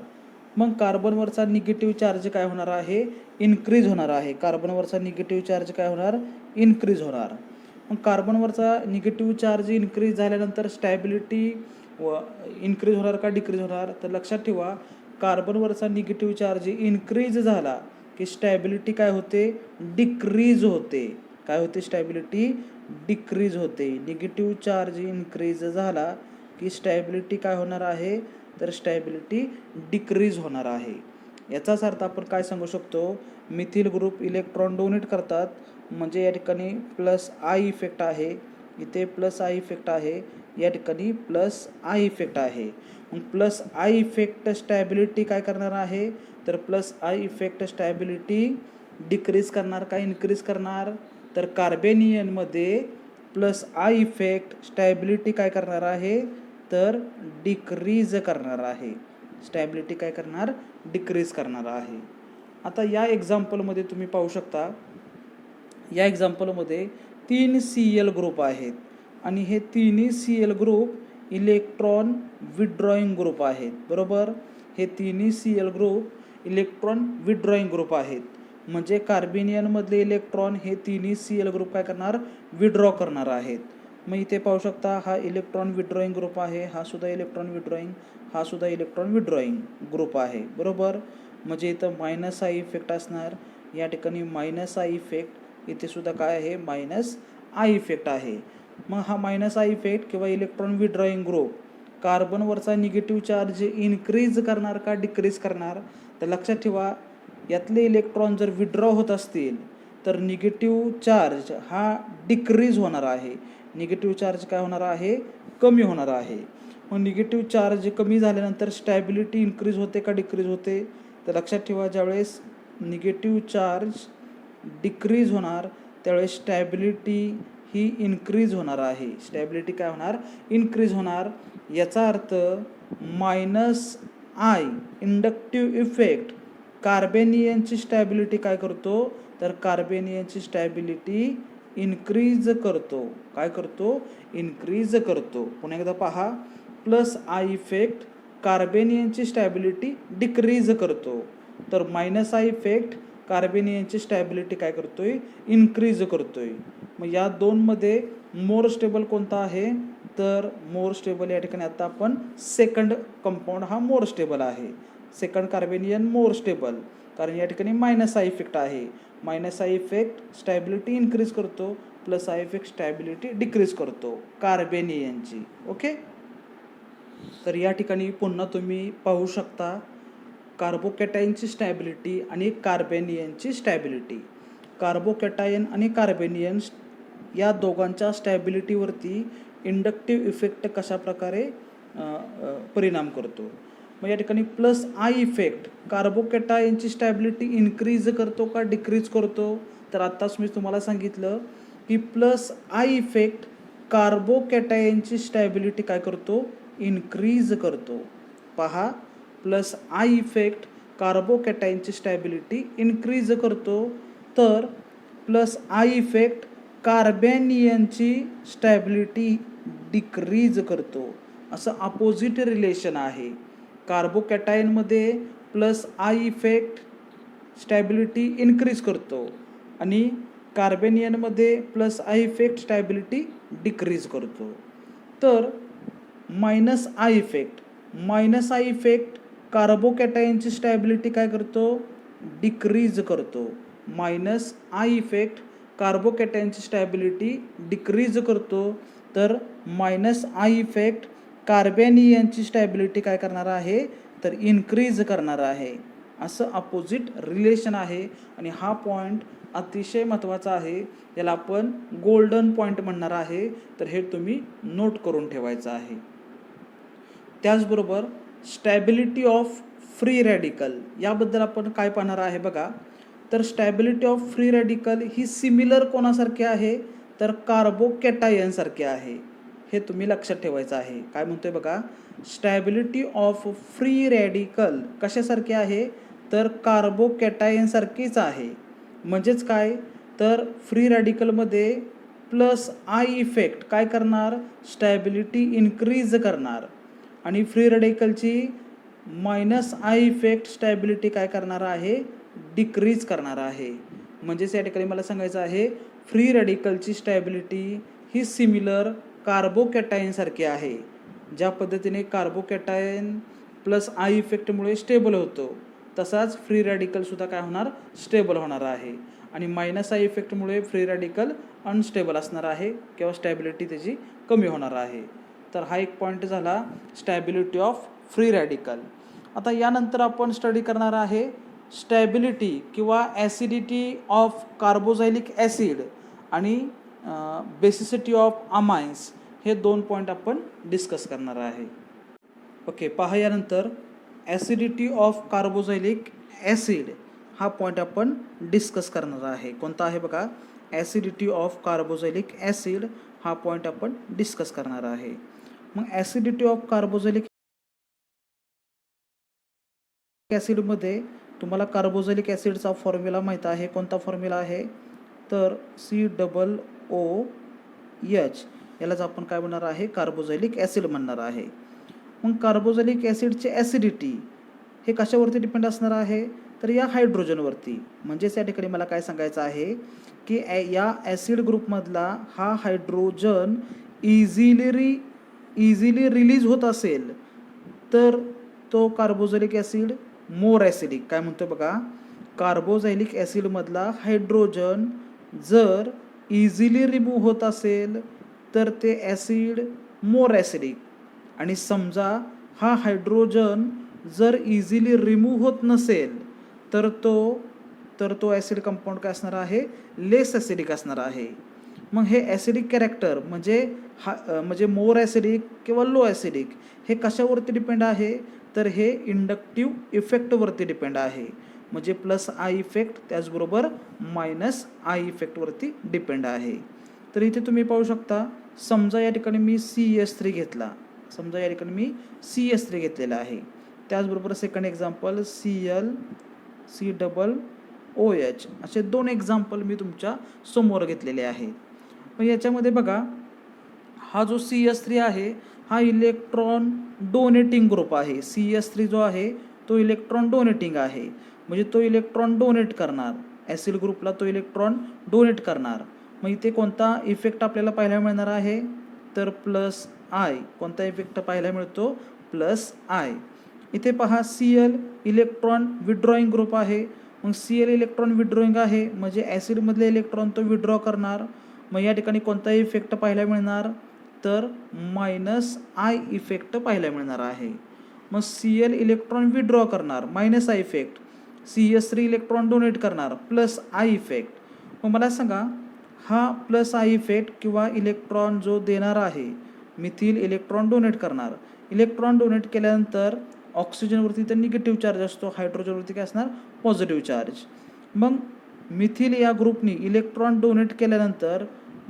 मग कार्बनवरचा निगेटिव्ह चार्ज काय होणार आहे? इन्क्रीज होणार आहे. कार्बनवरचा निगेटिव्ह चार्ज काय होणार? इन्क्रीज होणार. मग कार्बनवरचा निगेटिव्ह चार्ज इन्क्रीज झाल्यानंतर स्टॅबिलिटी इन्क्रीज होणार का डिक्रीज होणार? तर लक्षात ठेवा, कार्बनवरचा निगेटिव्ह चार्ज इन्क्रीज झाला की स्टॅबिलिटी काय होते? डिक्रीज होते. काय होते? स्टॅबिलिटी डिक्रीज होते. निगेटिव्ह चार्ज इन्क्रीज झाला की स्टॅबिलिटी काय होणार आहे? तर स्टॅबिलिटी डिक्रीज होणार आहे. याचाच अर्थ आपण काय सांगू शकतो? मिथिल ग्रुप इलेक्ट्रॉन डोनेट करतात, म्हणजे या ठिकाणी प्लस आय इफेक्ट आहे, इथे प्लस आय इफेक्ट आहे, या ठिकाणी प्लस आय इफेक्ट आहे. मग प्लस आय इफेक्ट स्टॅबिलिटी काय करणार आहे? तर plus I effect stability decrease करणार का इन्क्रीज करणार? तर कार्बेनियनमध्ये प्लस आय इफेक्ट स्टॅबिलिटी काय करणार आहे? तर डिक्रीज करणार आहे. स्टॅबिलिटी काय करणार? डिक्रीज करणार आहे. आता या एक्झाम्पलमध्ये तुम्ही पाहू शकता, या एक्झाम्पलमध्ये 3 Cl ग्रुप आहेत आणि हे तिन्ही Cl group electron withdrawing group आहेत. बरोबर, हे तिन्ही Cl group electron withdrawing group आहेत. म्हणजे कार्बेनियनमधले इलेक्ट्रॉन हे तिन्ही Cl ग्रुप काय करणार? विथड्रॉ करणार आहेत. मग इथे पाहू शकता, हा इलेक्ट्रॉन विथड्रॉईंग ग्रुप आहे, हा सुद्धा इलेक्ट्रॉन विथड्रॉईंग, हा सुद्धा इलेक्ट्रॉन विथड्रॉईंग ग्रुप आहे. बरोबर, म्हणजे इथं मायनस आय इफेक्ट असणार, या ठिकाणी मायनस आय इफेक्ट, इथे सुद्धा काय आहे? मायनस आय इफेक्ट आहे. मग हा मायनस आय इफेक्ट किंवा इलेक्ट्रॉन विथड्रॉईंग ग्रुप कार्बनवरचा निगेटिव्ह चार्ज इन्क्रीज करणार का डिक्रीज करणार? तर लक्षात ठेवा, यातले इलेक्ट्रॉन जर विथड्रॉ होत असतील तर निगेटिव्ह चार्ज हा डिक्रीज होणार आहे. निगेटिव्ह चार्ज काय होणार आहे? कमी होणार आहे. मग निगेटिव्ह चार्ज कमी झाल्यानंतर स्टॅबिलिटी इन्क्रीज होते का डिक्रीज होते? तर लक्षात ठेवा, ज्यावेळेस निगेटिव्ह चार्ज डिक्रीज होणार त्यावेळेस स्टॅबिलिटी ही इन्क्रीज होणार आहे. स्टॅबिलिटी काय होणार? इन्क्रीज होणार. याचा अर्थ मायनस आय इंडक्टिव्ह इफेक्ट कार्बेनियनची स्टॅबिलिटी काय करतो? तर कार्बेनियनची स्टॅबिलिटी इन्क्रीज करतो. काय करतो? इन्क्रीज करतो. पुन्हा एकदा पहा, प्लस आय इफेक्ट कार्बेनियनची स्टॅबिलिटी डिक्रीज करतो, तर मायनस आय इफेक्ट कार्बेनियनची स्टॅबिलिटी काय करतोय? इन्क्रीज करतोय. मग या दोनमध्ये मोर स्टेबल कोणता आहे? तर मोर स्टेबल या ठिकाणी आता आपण सेकंड कंपाऊंड हा मोर स्टेबल आहे. सेकंड कार्बेनियन मोर स्टेबल, कारण या ठिकाणी मायनस आय इफेक्ट आहे. Minus I effect stability increase करतो, plus I effect stability decrease करतो कार्बेनियनची. ओके, तर या ठिकाणी पुन्हा तुम्ही पाहू शकता कार्बोकॅटायनची स्टॅबिलिटी आणि कार्बेनियनची स्टॅबिलिटी. कार्बोकॅटायन आणि कार्बेनियन या दोघांच्या स्टॅबिलिटीवरती इंडक्टिव्ह इफेक्ट कशा प्रकारे परिणाम करतो? मग या ठिकाणी प्लस आय इफेक्ट कार्बोकॅटायनची स्टॅबिलिटी इन्क्रीज करतो का डिक्रीज करतो? तर आत्ताच मी तुम्हाला सांगितलं की प्लस आय इफेक्ट कार्बोकॅटायनची स्टॅबिलिटी काय करतो? इन्क्रीज करतो. पहा, प्लस आय इफेक्ट कार्बोकॅटायनची स्टॅबिलिटी इन्क्रीज करतो, तर प्लस आय इफेक्ट कार्बेनियनची स्टॅबिलिटी डिक्रीज करतो. असं अपोजिट रिलेशन आहे. कार्बोकॅटायनमध्ये plus I effect stability increase करतो आणि कार्बेनियनमध्ये plus I effect stability decrease करतो. तर मायनस आय इफेक्ट कार्बोकॅटायनची स्टॅबिलिटी काय करतो? डिक्रीज करतो. मायनस आय इफेक्ट कार्बोकॅटायनची स्टॅबिलिटी डिक्रीज करतो, तर मायनस आय इफेक्ट कार्बेनियनची स्टॅबिलिटी काय करणार आहे? तर इन्क्रीज करणार आहे. असं अपोजिट रिलेशन आहे आणि हा पॉईंट अतिशय महत्त्वाचा आहे. याला आपण गोल्डन पॉईंट म्हणणार आहे, तर हे तुम्ही नोट करून ठेवायचं आहे. त्याचबरोबर स्टॅबिलिटी ऑफ फ्री रॅडिकल याबद्दल आपण काय पाहणार आहे बघा. तर स्टॅबिलिटी ऑफ फ्री रॅडिकल ही सिमिलर कोणासारखी आहे? तर कार्बोकॅटायनसारखी आहे. हे तुम्ही लक्षात ठेवायचं आहे. काय म्हणतोय बघा, स्टॅबिलिटी ऑफ फ्री रॅडिकल कशासारखी आहे? तर कार्बोकॅटायनसारखीच आहे. म्हणजेच काय? तर फ्री रॅडिकलमध्ये प्लस आय इफेक्ट काय करणार, स्टॅबिलिटी इन्क्रीज करणार, आणि फ्री रेडिकलची मायनस आय इफेक्ट स्टॅबिलिटी काय करणार आहे, डिक्रीज करणार आहे. म्हणजेच या ठिकाणी मला सांगायचं आहे फ्री रेडिकलची स्टॅबिलिटी ही सिमिलर कार्बोकॅटायनसारखी आहे. ज्या पद्धतीने कार्बोकॅटायन प्लस आय इफेक्टमुळे स्टेबल होतो तसाच फ्री रॅडिकलसुद्धा काय होणार, स्टेबल होणार आहे. आणि मायनस आय इफेक्टमुळे फ्री रॅडिकल अनस्टेबल असणार आहे किंवा स्टॅबिलिटी त्याची कमी होणार आहे. तर हा एक पॉईंट झाला स्टॅबिलिटी ऑफ फ्री रॅडिकल. आता यानंतर आपण स्टडी करणार आहे स्टॅबिलिटी किंवा ॲसिडिटी ऑफ कार्बोझायलिक ॲसिड आणि बेसिसिटी ऑफ अमाइन्स, हे 2 पॉईंट आपण डिस्कस करणार आहे. ओके, पहा यानंतर ॲसिडिटी ऑफ कार्बोझायलिक ॲसिड हा पॉईंट आपण डिस्कस करणार आहे. कोणता आहे बघा, ॲसिडिटी ऑफ कार्बोझायलिक ॲसिड हा पॉईंट आपण डिस्कस करणार आहे. मग ॲसिडिटी ऑफ कार्बोझायलिक ॲसिडमध्ये तुम्हाला कार्बोझायलिक ॲसिडचा फॉर्म्युला माहीत आहे. कोणता फॉर्म्युला आहे, तर COOH, यालाच आपण काय म्हणणार आहे, कार्बोझायलिक ॲसिड म्हणणार आहे. मग कार्बोझायलिक ॲसिडचे ॲसिडिटी हे कशावरती डिपेंड असणार आहे, तर या हायड्रोजनवरती. म्हणजेच या ठिकाणी मला काय सांगायचं आहे की या ॲसिड ग्रुपमधला हा हायड्रोजन इझिली रिलीज होत असेल तर तो कार्बोझायलिक ॲसिड मोर ॲसिडिक. काय म्हणतो बघा, कार्बोझायलिक ॲसिडमधला हायड्रोजन जर इझिली रिमूव्ह होत असेल तर ते ॲसिड मोर ॲसिडिक. आणि समजा हा हायड्रोजन जर इझिली रिमूव्ह होत नसेल तर तो ॲसिड कंपाऊंड काय असणार आहे, लेस ॲसिडिक असणार आहे. मग हे ॲसिडिक कॅरेक्टर म्हणजे मोर ॲसिडिक किंवा लो ॲसिडिक हे कशावरती डिपेंड आहे, तर हे इंडक्टिव्ह इफेक्टवरती डिपेंड आहे. म्हणजे प्लस आय इफेक्ट त्याचबरोबर मायनस आय इफेक्टवरती डिपेंड आहे. तर इथे तुम्ही पाहू शकता, समजा या ठिकाणी मी CS3 घेतला, CS3 घेतलेला आहे. त्याचबरोबर सेकंड एक्झाम्पल COOH, असे 2 एक्झाम्पल मी तुमच्या समोर घेतलेले आहेत. पण याच्यामध्ये बघा, हा जो CS3 आहे हा इलेक्ट्रॉन डोनेटिंग ग्रुप आहे. CS3 जो आहे तो इलेक्ट्रॉन डोनेटिंग आहे. म्हणजे तो इलेक्ट्रॉन डोनेट करणार, ॲसिड ग्रुपला तो इलेक्ट्रॉन डोनेट करणार. मग इथे कोणता इफेक्ट आपल्याला पाहायला मिळणार आहे, तर प्लस आय. कोणता इफेक्ट पाहायला मिळतो, प्लस आय. इथे पहा Cl इलेक्ट्रॉन विड्रॉईंग ग्रुप आहे. मग Cl इलेक्ट्रॉन विड्रॉईंग आहे म्हणजे ॲसिडमधले इलेक्ट्रॉन तो विड्रॉ करणार. मग या ठिकाणी कोणता इफेक्ट पाहायला मिळणार, तर मायनस आय इफेक्ट पाहायला मिळणार आहे. मग Cl इलेक्ट्रॉन विड्रॉ करणार, minus I effect. CS3 electron donate करणार, प्लस आय इफेक्ट. मग मला सांगा, हा प्लस आय इफेक्ट किंवा इलेक्ट्रॉन जो देणार आहे, मिथिल इलेक्ट्रॉन डोनेट करणार. इलेक्ट्रॉन डोनेट केल्यानंतर ऑक्सिजनवरती तर निगेटिव्ह चार्ज असतो, हायड्रोजनवरती काय असणार, पॉझिटिव्ह चार्ज. मग मिथिल या ग्रुपनी इलेक्ट्रॉन डोनेट केल्यानंतर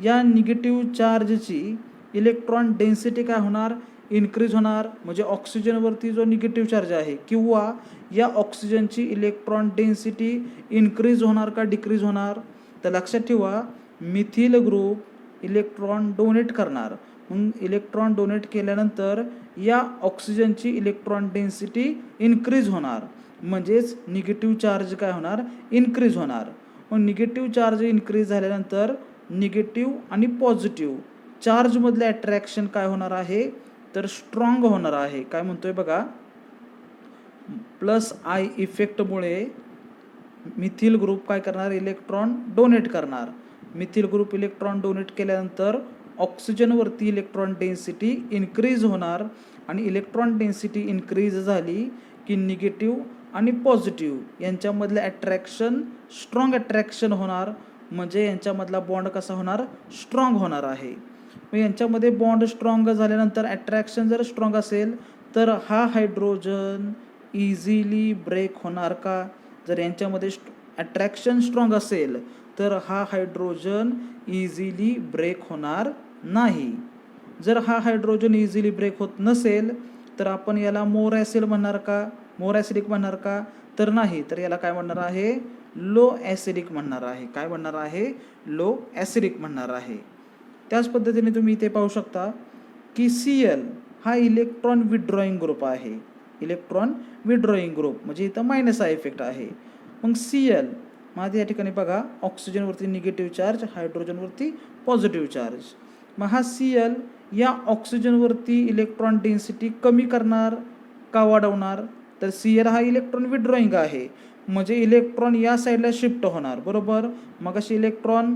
या निगेटिव्ह चार्जची इलेक्ट्रॉन डेन्सिटी काय होणार, इन्क्रीज होणार. म्हणजे ऑक्सिजनवरती जो निगेटिव्ह चार्ज आहे किंवा या ऑक्सिजनची इलेक्ट्रॉन डेन्सिटी इन्क्रीज होणार का डिक्रीज होणार, तर लक्षात ठेवा मिथिल ग्रुप इलेक्ट्रॉन डोनेट करणार. मग इलेक्ट्रॉन डोनेट केल्यानंतर या ऑक्सिजनची इलेक्ट्रॉन डेन्सिटी इन्क्रीज होणार. म्हणजेच निगेटिव्ह चार्ज काय होणार, इन्क्रीज होणार. मग निगेटिव्ह चार्ज इन्क्रीज झाल्यानंतर निगेटिव्ह आणि पॉझिटिव्ह चार्जमधलं अट्रॅक्शन काय होणार आहे, तर स्ट्रॉंग होणार आहे. काय म्हणतोय बघा, प्लस आय इफेक्टमुळे मिथिल ग्रुप काय करणार, इलेक्ट्रॉन डोनेट करणार. मिथिल ग्रुप इलेक्ट्रॉन डोनेट केल्यानंतर ऑक्सिजनवरती इलेक्ट्रॉन डेन्सिटी इन्क्रीज होणार. आणि इलेक्ट्रॉन डेन्सिटी इन्क्रीज झाली की निगेटिव्ह आणि पॉझिटिव्ह यांच्यामधलं अट्रॅक्शन स्ट्रॉंग अट्रॅक्शन होणार. म्हणजे यांच्यामधला बॉन्ड कसा होणार, स्ट्रॉंग होणार आहे. मग यांच्यामध्ये बॉन्ड स्ट्रॉंग झाल्यानंतर अट्रॅक्शन जर स्ट्रॉंग असेल तर हा हायड्रोजन इझिली ब्रेक होणार का, जर यांच्यामध्ये अट्रॅक्शन स्ट्रॉंग असेल तर हा हायड्रोजन इझिली ब्रेक होणार नाही. जर हा हायड्रोजन इझिली ब्रेक होत नसेल तर आपण याला मोर ॲसिड म्हणणार का, मोर ॲसिडिक म्हणणार का, तर नाही. तर याला काय म्हणणार आहे, लो ॲसिडिक म्हणणार आहे. काय म्हणणार आहे, लो ॲसिडिक म्हणणार आहे. त्याच पद्धतीने तुम्ही इथे पाहू शकता की Cl हा इलेक्ट्रॉन विथड्रॉईंग ग्रुप आहे. इलेक्ट्रॉन विथड्रॉईंग ग्रुप म्हणजे इथं मायनस हा इफेक्ट आहे. मग Cl माझ्या या ठिकाणी बघा ऑक्सिजनवरती निगेटिव्ह चार्ज, हायड्रोजनवरती पॉझिटिव्ह चार्ज. मग हा Cl या ऑक्सिजनवरती इलेक्ट्रॉन डेन्सिटी कमी करणार का वाढवणार? तर Cl हा इलेक्ट्रॉन विथड्रॉईंग आहे म्हणजे इलेक्ट्रॉन या साईडला शिफ्ट होणार, बरोबर. मग अशी इलेक्ट्रॉन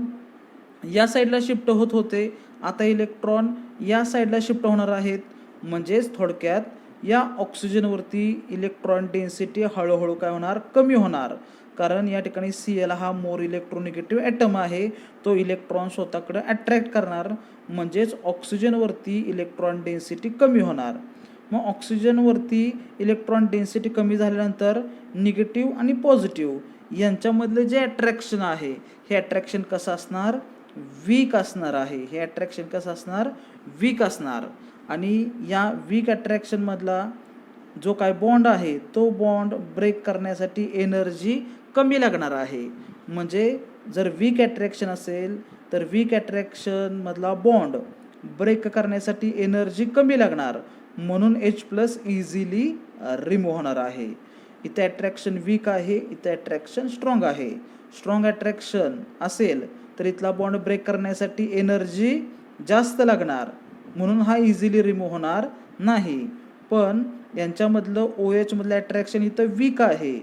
या साईडला शिफ्ट होत होते, आता इलेक्ट्रॉन या साईडला शिफ्ट होणार आहेत. म्हणजेच थोडक्यात या ऑक्सिजनवरती इलेक्ट्रॉन डेन्सिटी हळूहळू काय होणार? कमी होणार. कारण या ठिकाणी Cl हा मोर इलेक्ट्रोनिगेटिव्ह ॲटम आहे, तो इलेक्ट्रॉन स्वतःकडे अट्रॅक्ट करणार, म्हणजेच ऑक्सिजनवरती इलेक्ट्रॉन डेन्सिटी कमी होणार. मग ऑक्सिजनवरती इलेक्ट्रॉन डेन्सिटी कमी झाल्यानंतर निगेटिव्ह आणि पॉझिटिव्ह यांच्यामधलं जे अट्रॅक्शन आहे हे अट्रॅक्शन कसं असणार? वीक असणार आहे. हे अट्रॅक्शन कसं असणार? वीक असणार. आणि या वीक अट्रॅक्शनमधला जो काय बॉन्ड आहे तो बॉन्ड ब्रेक करण्यासाठी एनर्जी कमी लागणार आहे. म्हणजे जर वीक अट्रॅक्शन असेल तर वीक अट्रॅक्शनमधला बॉन्ड ब्रेक करण्यासाठी एनर्जी कमी लागणार, म्हणून H+ इझिली रिमूव्ह होणार आहे. इथे अट्रॅक्शन वीक आहे, इथे अट्रॅक्शन स्ट्रॉंग आहे. स्ट्रॉंग अट्रॅक्शन असेल तर इथला बॉन्ड ब्रेक करण्यासाठी एनर्जी जास्त लागणार, म्हणून हा इझिली रिमूव्ह होणार नाही. पण यांच्यामधलं OH मधलं अट्रॅक्शन इथं वीक आहे,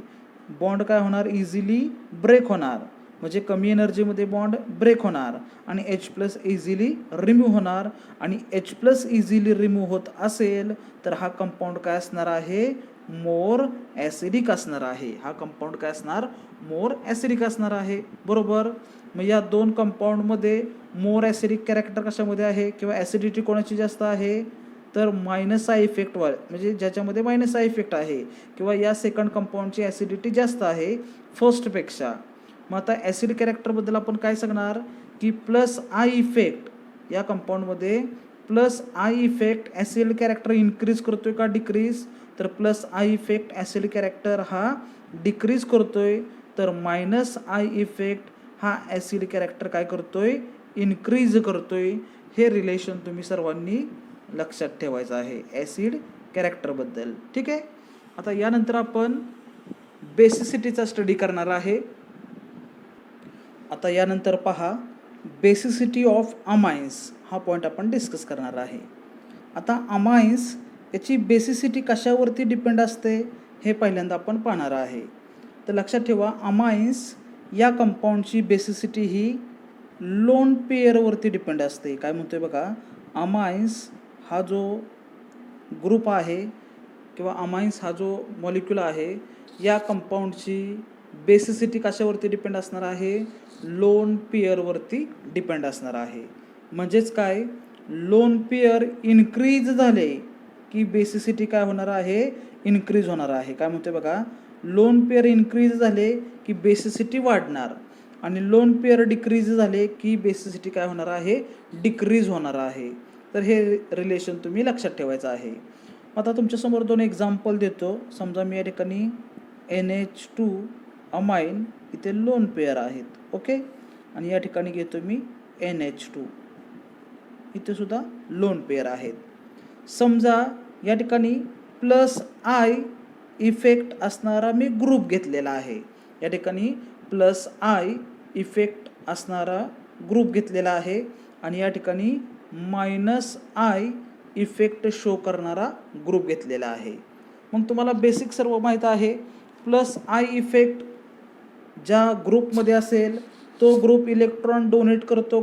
बॉन्ड काय होणार? इझिली ब्रेक होणार. म्हणजे कमी एनर्जीमध्ये बॉन्ड ब्रेक होणार आणि H+ इझिली रिमूव्ह होणार. आणि H+ इझिली रिमूव्ह होत असेल तर हा कंपाऊंड काय असणार आहे? मोर ॲसिडिक असणार आहे. हा कंपाऊंड काय असणार? मोर ॲसिडिक असणार आहे, बरोबर. मग या दोन कंपाऊंडमध्ये मोर ॲसिडिक कॅरेक्टर कशामध्ये आहे किंवा ॲसिडिटी कोणाची जास्त आहे? तर मायनस आय इफेक्ट म्हणजे ज्याच्यामध्ये मायनस आय इफेक्ट आहे किंवा या सेकंड कंपाऊंडची ॲसिडिटी जास्त आहे फर्स्टपेक्षा. मग आता ॲसिड कॅरेक्टरबद्दल आपण काय सांगणार की प्लस आय इफेक्ट या कंपाऊंडमध्ये plus I effect acid character increase करतोय का डिक्रीज? तर plus I effect acid character हा डिक्रीज करतोय, तर मायनस आय इफेक्ट हा ॲसिड कॅरेक्टर काय करतोय? इन्क्रीज करतोय. हे रिलेशन तुम्ही सर्वांनी लक्षात ठेवायचं आहे ॲसिड कॅरेक्टरबद्दल, ठीक आहे. आता यानंतर आपण बेसिसिटीचा स्टडी करणार आहे. आता यानंतर पहा बेसिसिटी ऑफ अमाइन्स हा पॉईंट आपण डिस्कस करणार आहे. आता अमाइन्स याची बेसिसिटी कशावरती डिपेंड असते हे पहिल्यांदा आपण पाहणार आहे. तर लक्षात ठेवा अमाइन्स या कंपाऊंडची बेसिसिटी ही लोन पेअरवरती डिपेंड असते. काय म्हणतोय बघा, अमाइन्स हा जो ग्रुप आहे किंवा अमाइन्स हा जो मॉलिक्यूल आहे या कंपाऊंडची बेसिसिटी कशावरती डिपेंड असणार आहे? लोन पेअरवरती डिपेंड असणार आहे. म्हणजेच काय, लोन पेअर इन्क्रीज झाले की बेसिसिटी काय होणार आहे? इन्क्रीज होणार आहे. काय म्हणते बघा, लोन पेअर इन्क्रीज झाले की बेसिसिटी वाढणार आणि लोन पेअर डिक्रीज झाले की बेसिसिटी काय होणार आहे? डिक्रीज होणार आहे. तर हे रिलेशन तुम्ही लक्षात ठेवायचं आहे. आता तुमच्यासमोर दोन एक्झाम्पल देतो. समजा मी या ठिकाणी NH2 अमाइन इथे लोन पेअर आहेत, ओके, आणि या ठिकाणी घेतो मी NH2 इथे सुद्धा लोन पेअर आहेत. समजा या ठिकाणी प्लस आय इफेक्ट असणारा मी ग्रुप घेतलेला आहे. या ठिकाणी प्लस आय इफेक्ट असणारा ग्रुप घेतलेला आहे आणि या ठिकाणी मायनस आय इफेक्ट शो करणारा ग्रुप घेतलेला आहे. मग तुम्हाला बेसिक सर्व माहीत आहे. प्लस आय इफेक्ट ज्या ग्रुपमध्ये असेल तो ग्रुप इलेक्ट्रॉन डोनेट करतो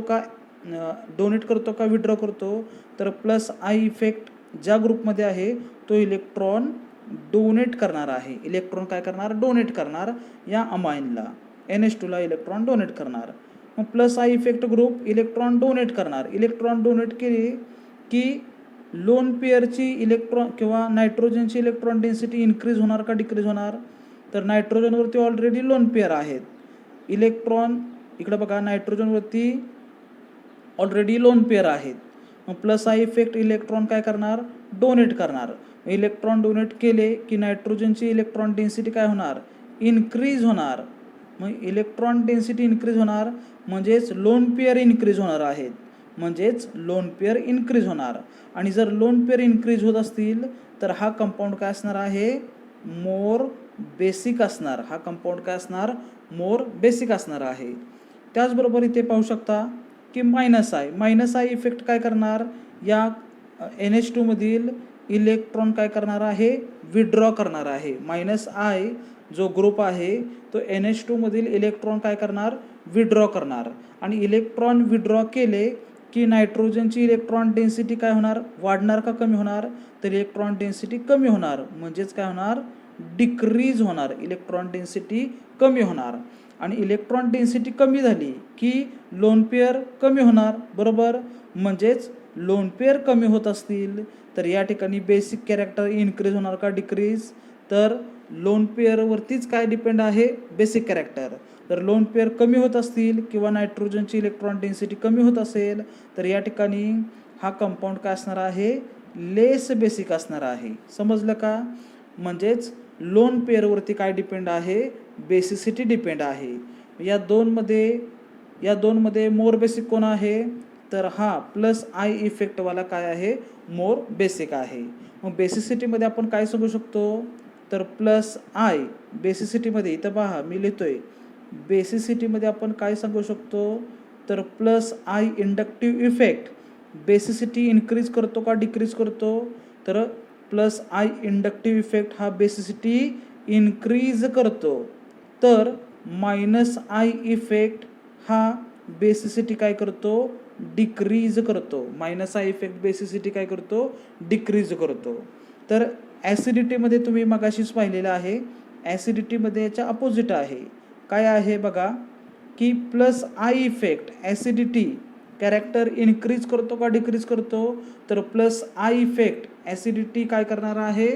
का विड्रॉ करतो? तर प्लस आय इफेक्ट ज्या ग्रुपमध्ये आहे तो इलेक्ट्रॉन डोनेट करणार आहे. इलेक्ट्रॉन काय करणार? डोनेट करणार या अमाइनला, NH2ला इलेक्ट्रॉन डोनेट करणार. मग plus I effect group electron donate करणार. इलेक्ट्रॉन डोनेट केली की लोन पेअरची इलेक्ट्रॉन किंवा नायट्रोजनची इलेक्ट्रॉन डेन्सिटी इन्क्रीज होणार का डिक्रीज होणार? तर नायट्रोजनवरती ऑलरेडी लोन पेअर आहेत. इलेक्ट्रॉन इकडे बघा, नायट्रोजनवरती ऑलरेडी लोन पेअर आहेत. मग प्लस आय इफेक्ट इलेक्ट्रॉन काय करणार? डोनेट करणार. इलेक्ट्रॉन डोनेट केले की नायट्रोजनची इलेक्ट्रॉन डेन्सिटी काय होणार? इन्क्रीज होणार. मग इलेक्ट्रॉन डेन्सिटी इन्क्रीज होणार म्हणजेच लोन पेअर इन्क्रीज होणार आहेत. म्हणजेच लोन पेअर इन्क्रीज होणार. आणि जर लोन पेअर इन्क्रीज होत असतील तर हा कंपाऊंड काय असणार आहे, मोर बेसिक असणार. हा कंपाऊंड काय असणार, मोर बेसिक असणार आहे. त्याचबरोबर इथे पाहू शकता की मायनस आय इफेक्ट काय करणार, या NH2 मधील इलेक्ट्रॉन काय करणार आहे, विड्रॉ करणार आहे. मायनस आय जो ग्रुप आहे तो NH2 मधील इलेक्ट्रॉन काय करणार, विड्रॉ करणार. आणि इलेक्ट्रॉन विड्रॉ केले की नायट्रोजनची इलेक्ट्रॉन डेन्सिटी काय होणार, वाढणार का कमी होणार, तर इलेक्ट्रॉन डेन्सिटी कमी होणार. म्हणजेच काय होणार, डिक्रीज होणार, इलेक्ट्रॉन डेन्सिटी कमी होणार. आणि इलेक्ट्रॉन डेन्सिटी कमी झाली की लोन पेअर कमी होणार, बरोबर. म्हणजेच लोन पेअर कमी होत असतील तर या ठिकाणी बेसिक कॅरेक्टर इन्क्रीज होणार का डिक्रीज, तर लोन पेअरवरतीच काय डिपेंड आहे, बेसिक कॅरेक्टर. तर लोन पेअर कमी होत असतील किंवा नायट्रोजनची इलेक्ट्रॉन डेन्सिटी कमी होत असेल तर या ठिकाणी हा कंपाऊंड काय असणार आहे, लेस बेसिक असणार आहे. समजलं का. म्हणजेच लोन पेअरवरती काय डिपेंड आहे, बेसिसिटी डिपेंड आहे. या दोनमध्ये मोर बेसिक कोण आहे, तर हा प्लस आय इफेक्टवाला काय आहे, मोर बेसिक आहे. मग बेसिसिटीमध्ये आपण काय सांगू शकतो, तर प्लस आय. बेसिसिटीमध्ये इथं पहा मी लिहितोय, बेसिसिटीमध्ये आपण काय सांगू शकतो, तर plus I inductive effect basicity increase करतो का डिक्रीज करतो, तर प्लस आय इंडक्टिव्ह इफेक्ट हा बेसिसिटी इन्क्रीज करतो. तर मायनस आय इफेक्ट हा बेसिसिटी काय करतो, डिक्रीज करतो. मायनस आय इफेक्ट बेसिसिटी काय करतो, डिक्रीज करतो. तर ॲसिडिटीमध्ये तुम्ही मगाशीच पाहिलेलं आहे, ॲसिडिटीमध्ये याच्या अपोजिट आहे. काय आहे बघा, की plus I effect acidity character increase करतो का डिक्रीज करतो, तर प्लस आय इफेक्ट ॲसिडिटी काय करणार आहे,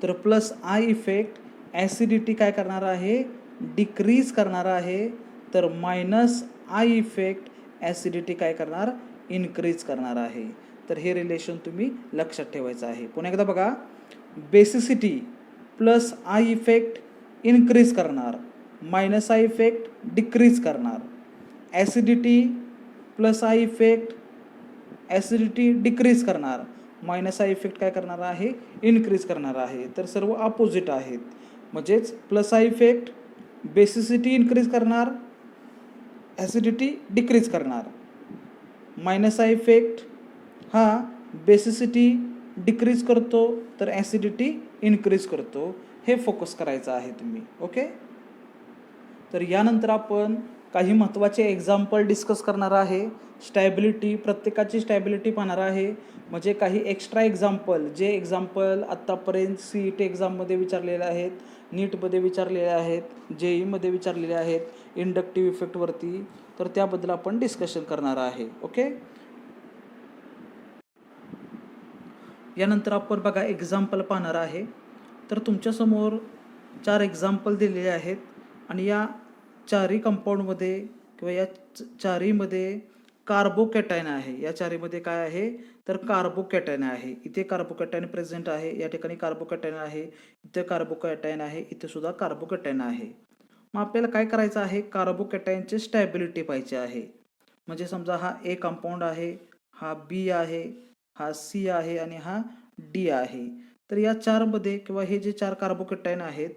तर प्लस आय इफेक्ट ॲसिडिटी काय करणार आहे, डिक्रीज करणार आहे. तर मायनस आय इफेक्ट ॲसिडिटी काय करणार, इन्क्रीज करणार आहे. तर हे रिलेशन तुम्ही लक्षात ठेवायचं आहे. पुन्हा एकदा बघा, basicity plus I effect increase करणार, मायनस आय इफेक्ट डिक्रीज करणार. Acidity plus I effect acidity decrease करणार, मायनस आय इफेक्ट काय करणार आहे, इन्क्रीज करणार आहे. तर सर्व अपोजिट आहेत. म्हणजेच plus I effect basicity increase करणार, ॲसिडिटी डिक्रीज करणार. मायनस आय इफेक्ट हा बेसिसिटी डिक्रीज करतो तर ॲसिडिटी इन्क्रीज करतो. हे फोकस करायचं आहे तुम्ही. ओके. तर यानंतर आपण काही महत्त्वाचे एक्झाम्पल डिस्कस करणार आहे. स्टॅबिलिटी, प्रत्येकाची स्टॅबिलिटी पाहणार आहे. म्हणजे काही एक्स्ट्रा एक्झाम्पल, जे एक्झाम्पल आत्तापर्यंत CET एक्झाममध्ये विचारलेले आहेत, नीटमध्ये विचारलेले आहेत, JEEमध्ये विचारलेले आहेत, इंडक्टिव्ह इफेक्टवरती, तर त्याबद्दल आपण डिस्कशन करणार आहे. ओके. यानंतर आपण बघा एक्झाम्पल पाहणार आहे. तर तुमच्यासमोर 4 एक्झाम्पल दिलेले आहेत आणि या चारही कंपाऊंडमध्ये किंवा या चारहीमध्ये कार्बोकॅटायन आहे. या चारीमध्ये काय आहे, तर कार्बोकॅटायन आहे. इथे कार्बोकॅटायन प्रेझेंट आहे, या ठिकाणी कार्बोकॅटायन आहे, इथे कार्बोकॅटायन आहे, इथे सुद्धा कार्बोकॅटायन आहे. मग आपल्याला काय करायचं आहे, कार्बोकॅटायनची स्टॅबिलिटी पाहिजे आहे. म्हणजे समजा हा A कंपाऊंड आहे, हा B आहे, हा C आहे आणि हा D आहे. तर या चारमध्ये किंवा हे जे 4 कार्बोकॅटायन आहेत,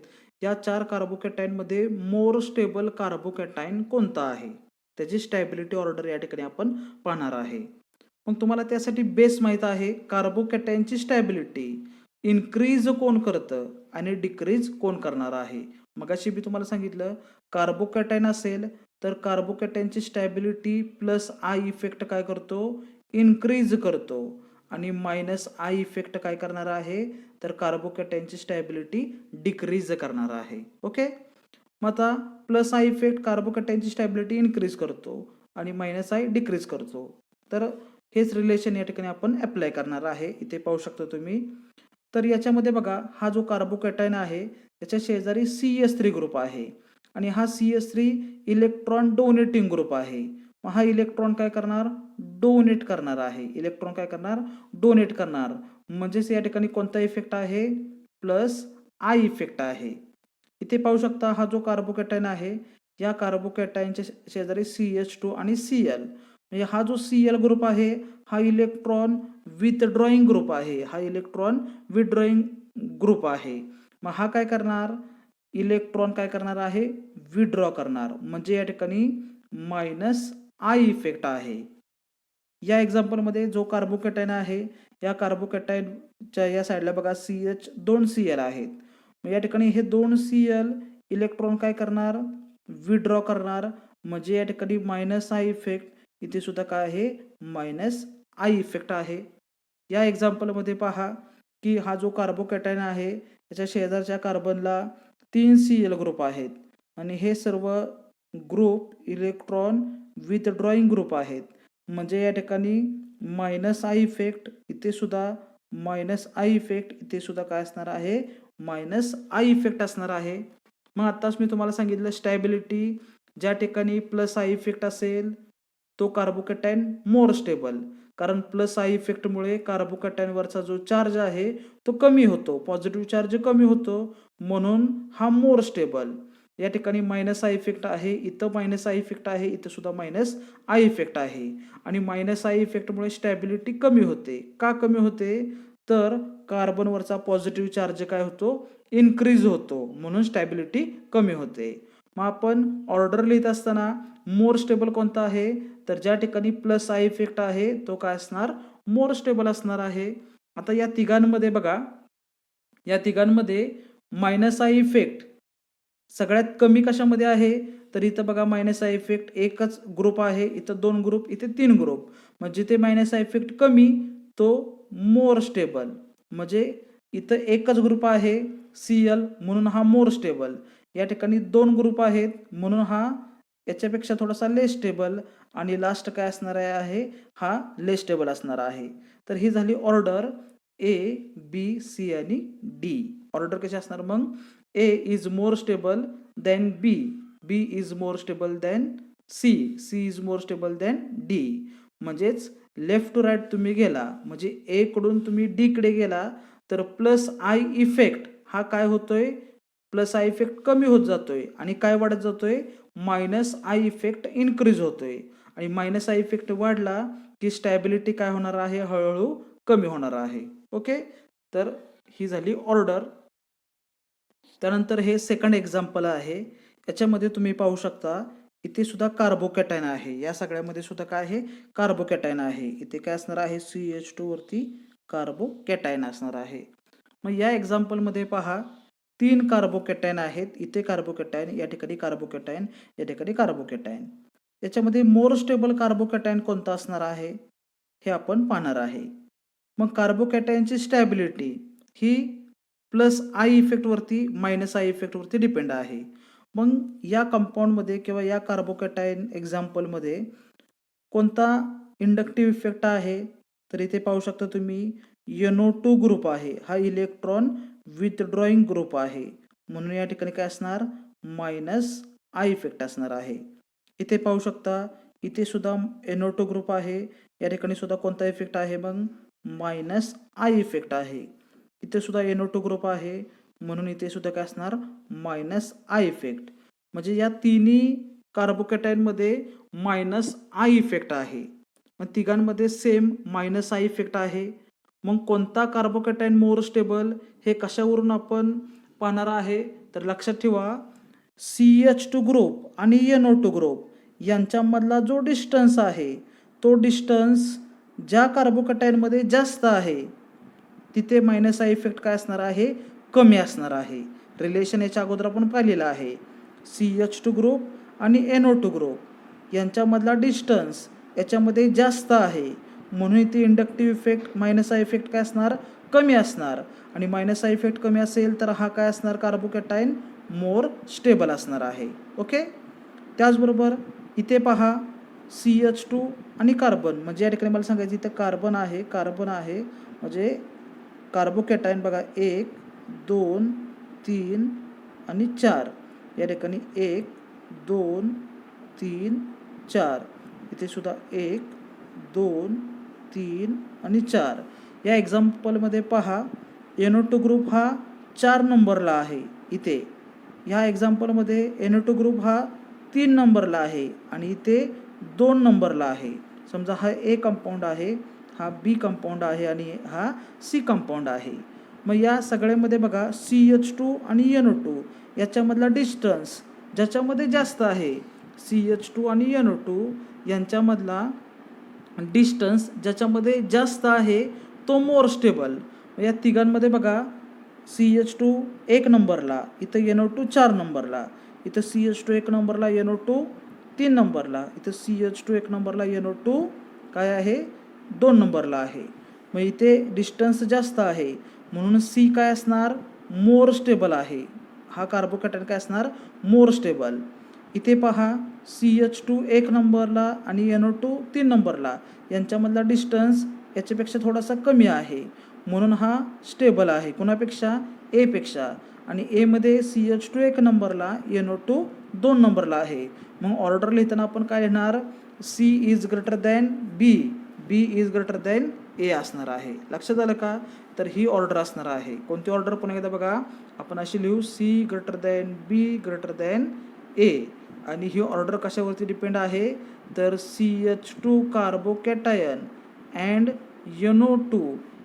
या 4 कार्बोकॅटायनमध्ये मोर स्टेबल कार्बोकॅटायन कोणता आहे, त्याची स्टॅबिलिटी ऑर्डर या ठिकाणी आपण पाहणार आहे. मग तुम्हाला त्यासाठी बेस माहीत आहे, कार्बोकॅटायनची स्टॅबिलिटी इन्क्रीज कोण करतं आणि डिक्रीज कोण करणार आहे. मगाशी मी तुम्हाला सांगितलं, कार्बोकॅटायन असेल तर कार्बोकॅटायनची स्टॅबिलिटी प्लस आय इफेक्ट काय करतो, इन्क्रीज करतो. आणि मायनस आय इफेक्ट काय करणार आहे, तर कार्बोकॅटायनची स्टॅबिलिटी डिक्रीज करणार आहे. ओके. मग आता प्लस आय इफेक्ट कार्बोकॅटायनची स्टॅबिलिटी इन्क्रीज करतो आणि मायनस आय डिक्रीज करतो. तर हेच रिलेशन या ठिकाणी आपण अप्लाय करणार आहे. इथे पाहू शकता तुम्ही. तर याच्यामध्ये बघा, हा जो कार्बोकॅटायन आहे त्याच्या शेजारी CH3 ग्रुप आहे आणि हा CH3 इलेक्ट्रॉन डोनेटिंग ग्रुप आहे. मग हा इलेक्ट्रॉन काय करणार, डोनेट करणार आहे. इलेक्ट्रॉन काय करणार, डोनेट करणार. म्हणजेच या ठिकाणी कोणता इफेक्ट आहे, प्लस आय इफेक्ट आहे. इथे पाहू शकता, हा जो कार्बोकॅटायन आहे या कार्बोकॅटायनच्या शेजारी CH2 आणि Cl. म्हणजे हा जो Cl ग्रुप आहे हा इलेक्ट्रॉन विथड्रॉईंग ग्रुप आहे, हा इलेक्ट्रॉन विथड्रॉईंग ग्रुप आहे. मग हा काय करणार, इलेक्ट्रॉन काय करणार आहे, विथड्रॉ करणार, म्हणजे या ठिकाणी मायनस आय इफेक्ट आहे. या एक्झाम्पलमध्ये जो कार्बोकॅटायन आहे या कार्बोकॅटायनच्या या साईडला बघा CH2Cl आहेत. मग या ठिकाणी हे 2Cl इलेक्ट्रॉन काय करणार, विथड्रॉ करणार, म्हणजे या ठिकाणी मायनस आय इफेक्ट, इथे सुद्धा काय आहे, मायनस आय इफेक्ट आहे. या एक्झाम्पलमध्ये पहा की हा जो कार्बोकॅटायन आहे त्याच्या शेजारच्या कार्बनला 3Cl ग्रुप आहेत आणि हे सर्व ग्रुप इलेक्ट्रॉन विथड्रॉईंग ग्रुप आहेत, म्हणजे या ठिकाणी मायनस आय इफेक्ट, इथे सुद्धा मायनस आय इफेक्ट, इथे सुद्धा काय असणार आहे, मायनस आय इफेक्ट असणार आहे. मग आत्ताच मी तुम्हाला सांगितलं स्टॅबिलिटी, ज्या ठिकाणी प्लस आय इफेक्ट असेल तो कार्बोकॅटायन मोर स्टेबल, कारण प्लस आय इफेक्टमुळे कार्बोकॅटायनवरचा जो चार्ज आहे तो कमी होतो, पॉझिटिव्ह चार्ज कमी होतो, म्हणून हा मोर स्टेबल. या ठिकाणी मायनस आय इफेक्ट आहे, इथं मायनस आय इफेक्ट आहे, इथं सुद्धा मायनस आय इफेक्ट आहे. आणि मायनस आय इफेक्टमुळे स्टॅबिलिटी कमी होते. का कमी होते, तर कार्बनवरचा पॉझिटिव्ह चार्ज काय होतो, इन्क्रीज होतो, म्हणून स्टॅबिलिटी कमी होते. मग आपण ऑर्डर लिहित असताना मोर स्टेबल कोणता आहे, तर ज्या ठिकाणी प्लस आय इफेक्ट आहे तो काय असणार, मोर स्टेबल असणार आहे. आता या तिघांमध्ये बघा, या तिघांमध्ये मायनस आय इफेक्ट सगळ्यात कमी कशामध्ये आहे, तर इथं बघा मायनस आय इफेक्ट एकच ग्रुप आहे, इथं 2 ग्रुप, इथे 3 ग्रुप, म्हणजे जिथे मायनस आय इफेक्ट कमी तो मोर स्टेबल, म्हणजे इथं एकच ग्रुप आहे Cl म्हणून हा मोर स्टेबल, या ठिकाणी 2 ग्रुप आहेत म्हणून हा याच्यापेक्षा थोडासा लेस स्टेबल, आणि लास्ट काय असणार आहे, हा लेस स्टेबल असणार आहे. तर ही झाली ऑर्डर A, B, C आणि D. ऑर्डर कशी असणार मग, A is more stable than B, B is more stable than C, C is more stable than D. म्हणजेच लेफ्ट टू राईट तुम्ही गेला, म्हणजे A कडून तुम्ही D कडे गेला तर प्लस आय इफेक्ट हा काय होतोय, प्लस आय इफेक्ट कमी होत जातोय आणि काय वाढत जातोय, मायनस आय इफेक्ट इन्क्रीज होतोय, आणि मायनस आय इफेक्ट वाढला की स्टॅबिलिटी काय होणार आहे, हळूहळू कमी होणार आहे. ओके, तर ही झाली ऑर्डर. त्यानंतर हे सेकंड एक्झाम्पल आहे, याच्यामध्ये तुम्ही पाहू शकता इथे सुद्धा कार्बोकॅटायन आहे, या सगळ्यामध्ये सुद्धा काय आहे, कार्बोकॅटायन आहे. इथे काय असणार आहे, CH2 वरती कार्बोकॅटायन असणार आहे. मग या एक्झाम्पलमध्ये पहा 3 कार्बोकॅटायन आहेत, इथे कार्बोकॅटायन, या ठिकाणी कार्बोकॅटायन, या ठिकाणी कार्बोकॅटायन. याच्यामध्ये मोर स्टेबल कार्बोकॅटायन कोणता असणार आहे हे आपण पाहणार आहे. मग कार्बोकॅटायनची स्टॅबिलिटी ही प्लस आय इफेक्टवरती मायनस आय इफेक्टवरती डिपेंड आहे. मग या कंपाऊंडमध्ये किंवा या कार्बोकॅटायन एक्झाम्पलमध्ये कोणता इंडक्टिव्ह इफेक्ट आहे, तर इथे पाहू शकता तुम्ही NO2 ग्रुप आहे, हा इलेक्ट्रॉन विथड्रॉईंग ग्रुप आहे, म्हणून या ठिकाणी काय असणार, मायनस आय इफेक्ट असणार आहे. इथे पाहू शकता इथे सुद्धा NO2 ग्रुप आहे, या ठिकाणी सुद्धा कोणता इफेक्ट आहे, मग मायनस आय इफेक्ट आहे. इथे सुद्धा NO2 ग्रुप आहे, म्हणून इथे सुद्धा काय असणार, मायनस आय इफेक्ट. म्हणजे या तिन्ही कार्बोकॅटायनमध्ये मायनस आय इफेक्ट आहे. मग तिघांमध्ये सेम मायनस आय इफेक्ट आहे. मग कोणता कार्बोकॅटायन मोर स्टेबल हे कशावरून आपण पाहणार आहे, तर लक्षात ठेवा CH2 ग्रुप आणि NO2 ग्रुप यांच्यामधला जो डिस्टन्स आहे तो डिस्टन्स ज्या कार्बोकॅटायनमध्ये जास्त आहे तिथे मायनस आय इफेक्ट काय असणार आहे, कमी असणार आहे. रिलेशन याच्या अगोदर आपण पाहिलेलं आहे, CH2 ग्रुप आणि NO2 ग्रुप यांच्यामधला डिस्टन्स याच्यामध्ये जास्त आहे, म्हणून इथे inductive effect minus I effect काय असणार, कमी असणार, आणि मायनस आय इफेक्ट कमी असेल तर हा काय असणार, कार्बोकॅटायन मोर स्टेबल असणार आहे. ओके, त्याचबरोबर इथे पहा CH2 आणि कार्बन, म्हणजे या ठिकाणी मला सांगायचं इथं कार्बन आहे, कार्बन आहे, म्हणजे कार्बोकॅटायन बघा 1, 2, 3 आणि 4, या ठिकाणी 1, 2, 3, 4, इथे सुद्धा 1, 2, 3 आणि 4. या एक्झाम्पलमध्ये पहा NO2 ग्रुप हा 4 नंबरला आहे इथे, ह्या एक्झाम्पलमध्ये NO2 ग्रुप हा 3 नंबरला आहे आणि इथे 2 नंबरला आहे. समजा हा ए कंपाऊंड आहे, हा बी कंपाऊंड आहे आणि हा सी कंपाऊंड आहे. मग या सगळ्यामध्ये बघा CH2 आणि NO2 याच्यामधला डिस्टन्स ज्याच्यामध्ये जास्त आहे, CH2 आणि NO2 यांच्यामधला डिस्टन्स ज्याच्यामध्ये जास्त आहे तो मोर स्टेबल. या तिघांमध्ये बघा CH2 1 नंबरला, इथं NO2 4 नंबरला, इथं CH2 1 नंबरला, NO2 3 नंबरला, इथं CH2 1 नंबरला, NO2 काय आहे 2 नंबरला आहे. मग इथे डिस्टन्स जास्त आहे म्हणून C काय असणार मोर स्टेबल आहे. हा कार्बोकॅटायन काय असणार मोर स्टेबल. इथे पहा CH2 1 नंबरला आणि NO2 3 नंबरला यांच्यामधला डिस्टन्स याच्यापेक्षा थोडासा कमी आहे म्हणून हा स्टेबल आहे. कुणापेक्षा ए पेक्षा. आणि एमध्ये CH2 1 नंबरला, NO2 2 नंबरला आहे. मग ऑर्डर लिहिताना आपण काय लिहिणार C is greater than B, B is greater than A असणार आहे. लक्षात आलं का? तर ही ऑर्डर असणार आहे. कोणती ऑर्डर पुन्हा एकदा बघा, आपण अशी लिहू C greater than B greater than A. आणि ही ऑर्डर कशावरती डिपेंड आहे तर CH2 कार्बोकॅटायन अँड NO2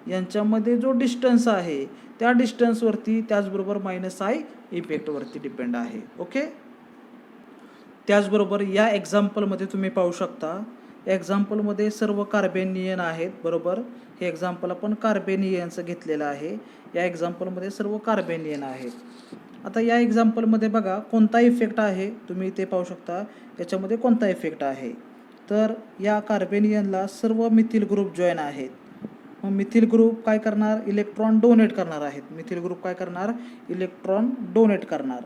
यांच्यामध्ये जो डिस्टन्स आहे त्या डिस्टन्सवरती त्याचबरोबर -I इफेक्टवरती डिपेंड आहे. ओके. त्याचबरोबर या एक्झाम्पलमध्ये तुम्ही पाहू शकता, या एक्झाम्पलमध्ये सर्व कार्बेनियन आहेत. बरोबर, हे एक्झाम्पल आपण कार्बेनियनचं घेतलेलं आहे. या एक्झाम्पलमध्ये सर्व कार्बेनियन आहेत. आता या एक्झाम्पलमध्ये बघा कोणता इफेक्ट आहे, तुम्ही इथे पाहू शकता याच्यामध्ये कोणता इफेक्ट आहे. तर या कार्बेनियनला सर्व मिथिल ग्रुप जॉईन आहेत. मग मिथिल ग्रुप काय करणार इलेक्ट्रॉन डोनेट करणार आहेत. मिथिल ग्रुप काय करणार इलेक्ट्रॉन डोनेट करणार.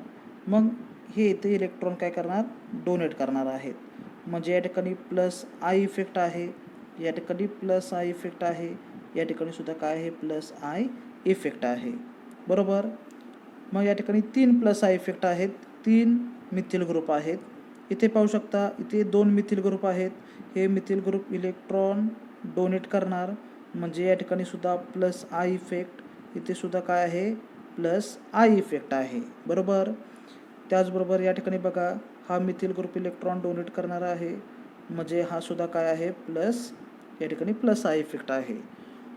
मग हे इथे इलेक्ट्रॉन काय करणार डोनेट करणार आहेत. म्हणजे या ठिकाणी +I इफेक्ट आहे, या ठिकाणी +I इफेक्ट आहे, या ठिकाणी सुद्धा काय आहे +I इफेक्ट आहे. बरोबर. मग या ठिकाणी 3 +I इफेक्ट आहेत, 3 मिथिल ग्रुप आहेत. इथे पाहू शकता इथे 2 मिथिल ग्रुप आहेत. हे मिथिल ग्रुप इलेक्ट्रॉन डोनेट करणार म्हणजे या ठिकाणी सुद्धा +I इफेक्ट, इथे सुद्धा काय आहे +I इफेक्ट आहे. बरोबर. त्याचबरोबर या ठिकाणी बघा हा मिथिल ग्रुप इलेक्ट्रॉन डोनेट करणार आहे म्हणजे हा सुद्धा काय आहे या ठिकाणी +I इफेक्ट आहे.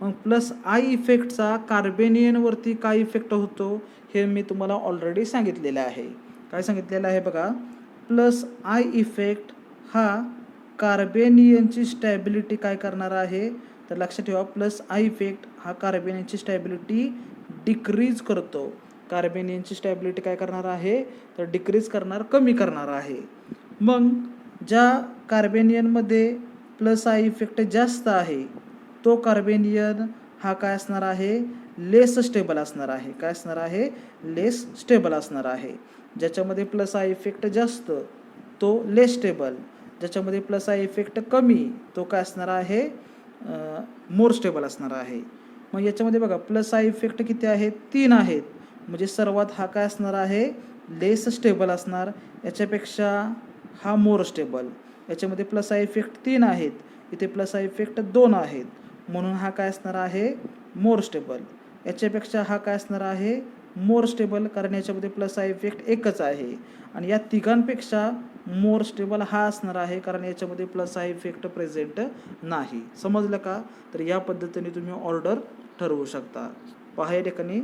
मग +I इफेक्टचा कार्बेनियनवरती काय इफेक्ट होतो हे मी तुम्हाला ऑलरेडी सांगितलेलं आहे. काय सांगितलेलं आहे बघा, +I इफेक्ट हा कार्बेनियनची स्टॅबिलिटी काय करणार आहे तर लक्षात ठेवा +I इफेक्ट हा कार्बेनियनची स्टॅबिलिटी डिक्रीज करतो. कार्बेनियनची स्टॅबिलिटी काय करणार आहे तर डिक्रीज करणार, कमी करणार आहे. मग ज्या कार्बेनियनमध्ये +I इफेक्ट जास्त आहे तो कार्बेनियन हा काय असणार आहे लेस स्टेबल असणार आहे. काय असणार आहे लेस स्टेबल असणार आहे. ज्याच्यामध्ये +I इफेक्ट जास्त तो लेस स्टेबल, ज्याच्यामध्ये +I इफेक्ट कमी तो काय असणार आहे मोर स्टेबल असणार आहे. मग याच्यामध्ये बघा +I इफेक्ट किती आहेत 3 आहेत म्हणजे सर्वात हा काय असणार आहे लेस स्टेबल असणार. याच्यापेक्षा हा मोर स्टेबल. याच्यामध्ये +I इफेक्ट 3 आहेत, इथे +I इफेक्ट 2 आहेत म्हणून हा काय असणार आहे मोर स्टेबल. याच्यापेक्षा हा काय असणार आहे मोर स्टेबल कारण याच्यामध्ये +I इफेक्ट एकच आहे. आणि या तिघांपेक्षा मोर स्टेबल हा असणार आहे कारण याच्यामध्ये +I इफेक्ट प्रेझेंट नाही. समजलं का? तर या पद्धतीने तुम्ही ऑर्डर ठरवू शकता. पहा या ठिकाणी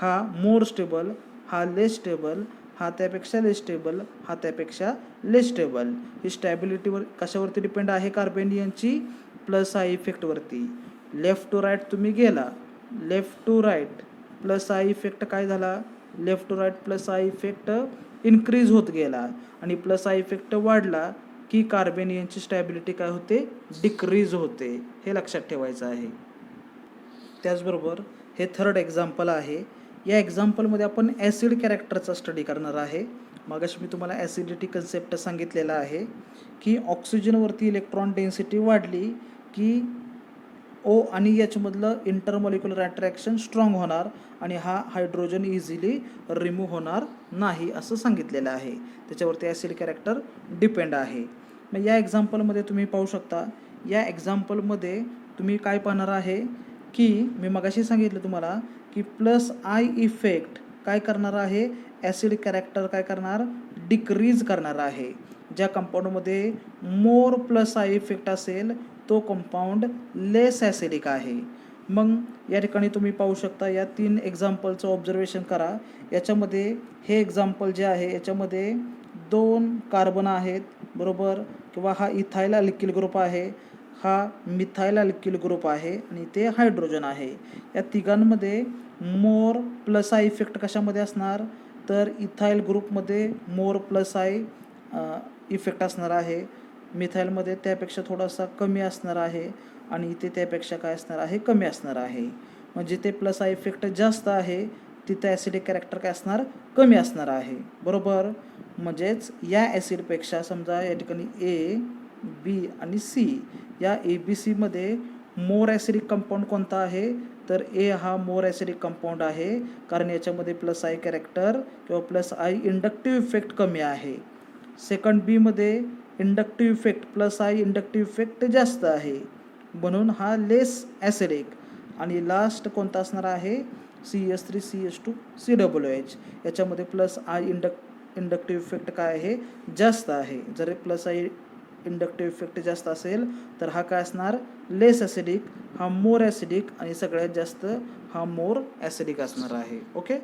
हा मोर स्टेबल, हा लेस स्टेबल, हा त्यापेक्षा लेस स्टेबल, हा त्यापेक्षा लेस स्टेबल. ही स्टॅबिलिटीवर कशावरती डिपेंड आहे कार्बेनियनची +I इफेक्टवरती. लेफ्ट टू राईट तुम्ही गेला, left to right +I effect काय झाला left to right +I effect increase होत गेला आणि +I इफेक्ट वाढला की कार्बेनियनची स्टॅबिलिटी काय होते डिक्रीज होते. हे लक्षात ठेवायचं आहे. त्याचबरोबर हे थर्ड एक्झाम्पल आहे. या एक्झाम्पलमध्ये आपण ॲसिड कॅरेक्टरचा स्टडी करणार आहे. मगाशी मी तुम्हाला ॲसिडिटी कन्सेप्ट सांगितलेला आहे की ऑक्सिजनवरती इलेक्ट्रॉन डेन्सिटी वाढली की O आणि H मधलं इंटरमॉलिक्युलर अट्रॅक्शन स्ट्रॉंग होणार आणि हा हायड्रोजन इझिली रिमूव्ह होणार नाही असं सांगितलेलं आहे. त्याच्यावरती ॲसिड कॅरेक्टर डिपेंड आहे. मग या एक्झाम्पलमध्ये तुम्ही पाहू शकता, या एक्झाम्पलमध्ये तुम्ही काय पाहणार आहे की मी मगाशी सांगितलं तुम्हाला की +I इफेक्ट काय करणार आहे ॲसिड कॅरेक्टर काय करणार डिक्रीज करणार आहे. ज्या कंपाऊंडमध्ये मोर +I इफेक्ट असेल तो कंपाऊंड लेस ॲसिडिक आहे. मग या ठिकाणी तुम्ही पाहू शकता या 3 एक्झाम्पलचं ऑब्झर्वेशन करा. याच्यामध्ये हे एक्झाम्पल जे आहे याच्यामध्ये 2 कार्बन आहेत बरोबर, किंवा हा इथाइल अल्किल ग्रुप आहे, हा मिथाइल अल्किल ग्रुप आहे आणि ते हायड्रोजन आहे. या तिघांमध्ये मोर प्लस आय इफेक्ट कशामध्ये असणार, तर इथाइल ग्रुपमध्ये मोर प्लस आय इफेक्ट असणार आहे, मिथाईलमध्ये त्यापेक्षा थोडासा कमी असणार आहे आणि इथे त्यापेक्षा काय असणार आहे, कमी असणार आहे. म्हणजे ते प्लस आय इफेक्ट जास्त आहे तिथे ॲसिडिक कॅरेक्टर काय असणार, कमी असणार आहे बरोबर. म्हणजेच या ॲसिडपेक्षा समजा या ठिकाणी ए बी आणि सी, या ए बी सीमध्ये मोर ॲसिडिक कंपाऊंड कोणता आहे, तर ए हा मोर ॲसिडिक कंपाऊंड आहे, कारण याच्यामध्ये प्लस आय कॅरेक्टर किंवा प्लस आय इंडक्टिव्ह इफेक्ट कमी आहे. सेकंड बीमध्ये inductive effect plus I inductive effect जास्त आहे, म्हणून हा लेस ॲसिडिक. आणि लास्ट कोणता असणार आहे, CH3CH2COOH, याच्यामध्ये प्लस आय इंडक्टिव्ह इफेक्ट काय आहे, जास्त आहे. जर प्लस आय इंडक्टिव्ह इफेक्ट जास्त असेल तर हा काय असणार, लेस ॲसिडिक, हा मोर ॲसिडिक आणि सगळ्यात जास्त हा मोर ॲसिडिक असणार आहे. ओके.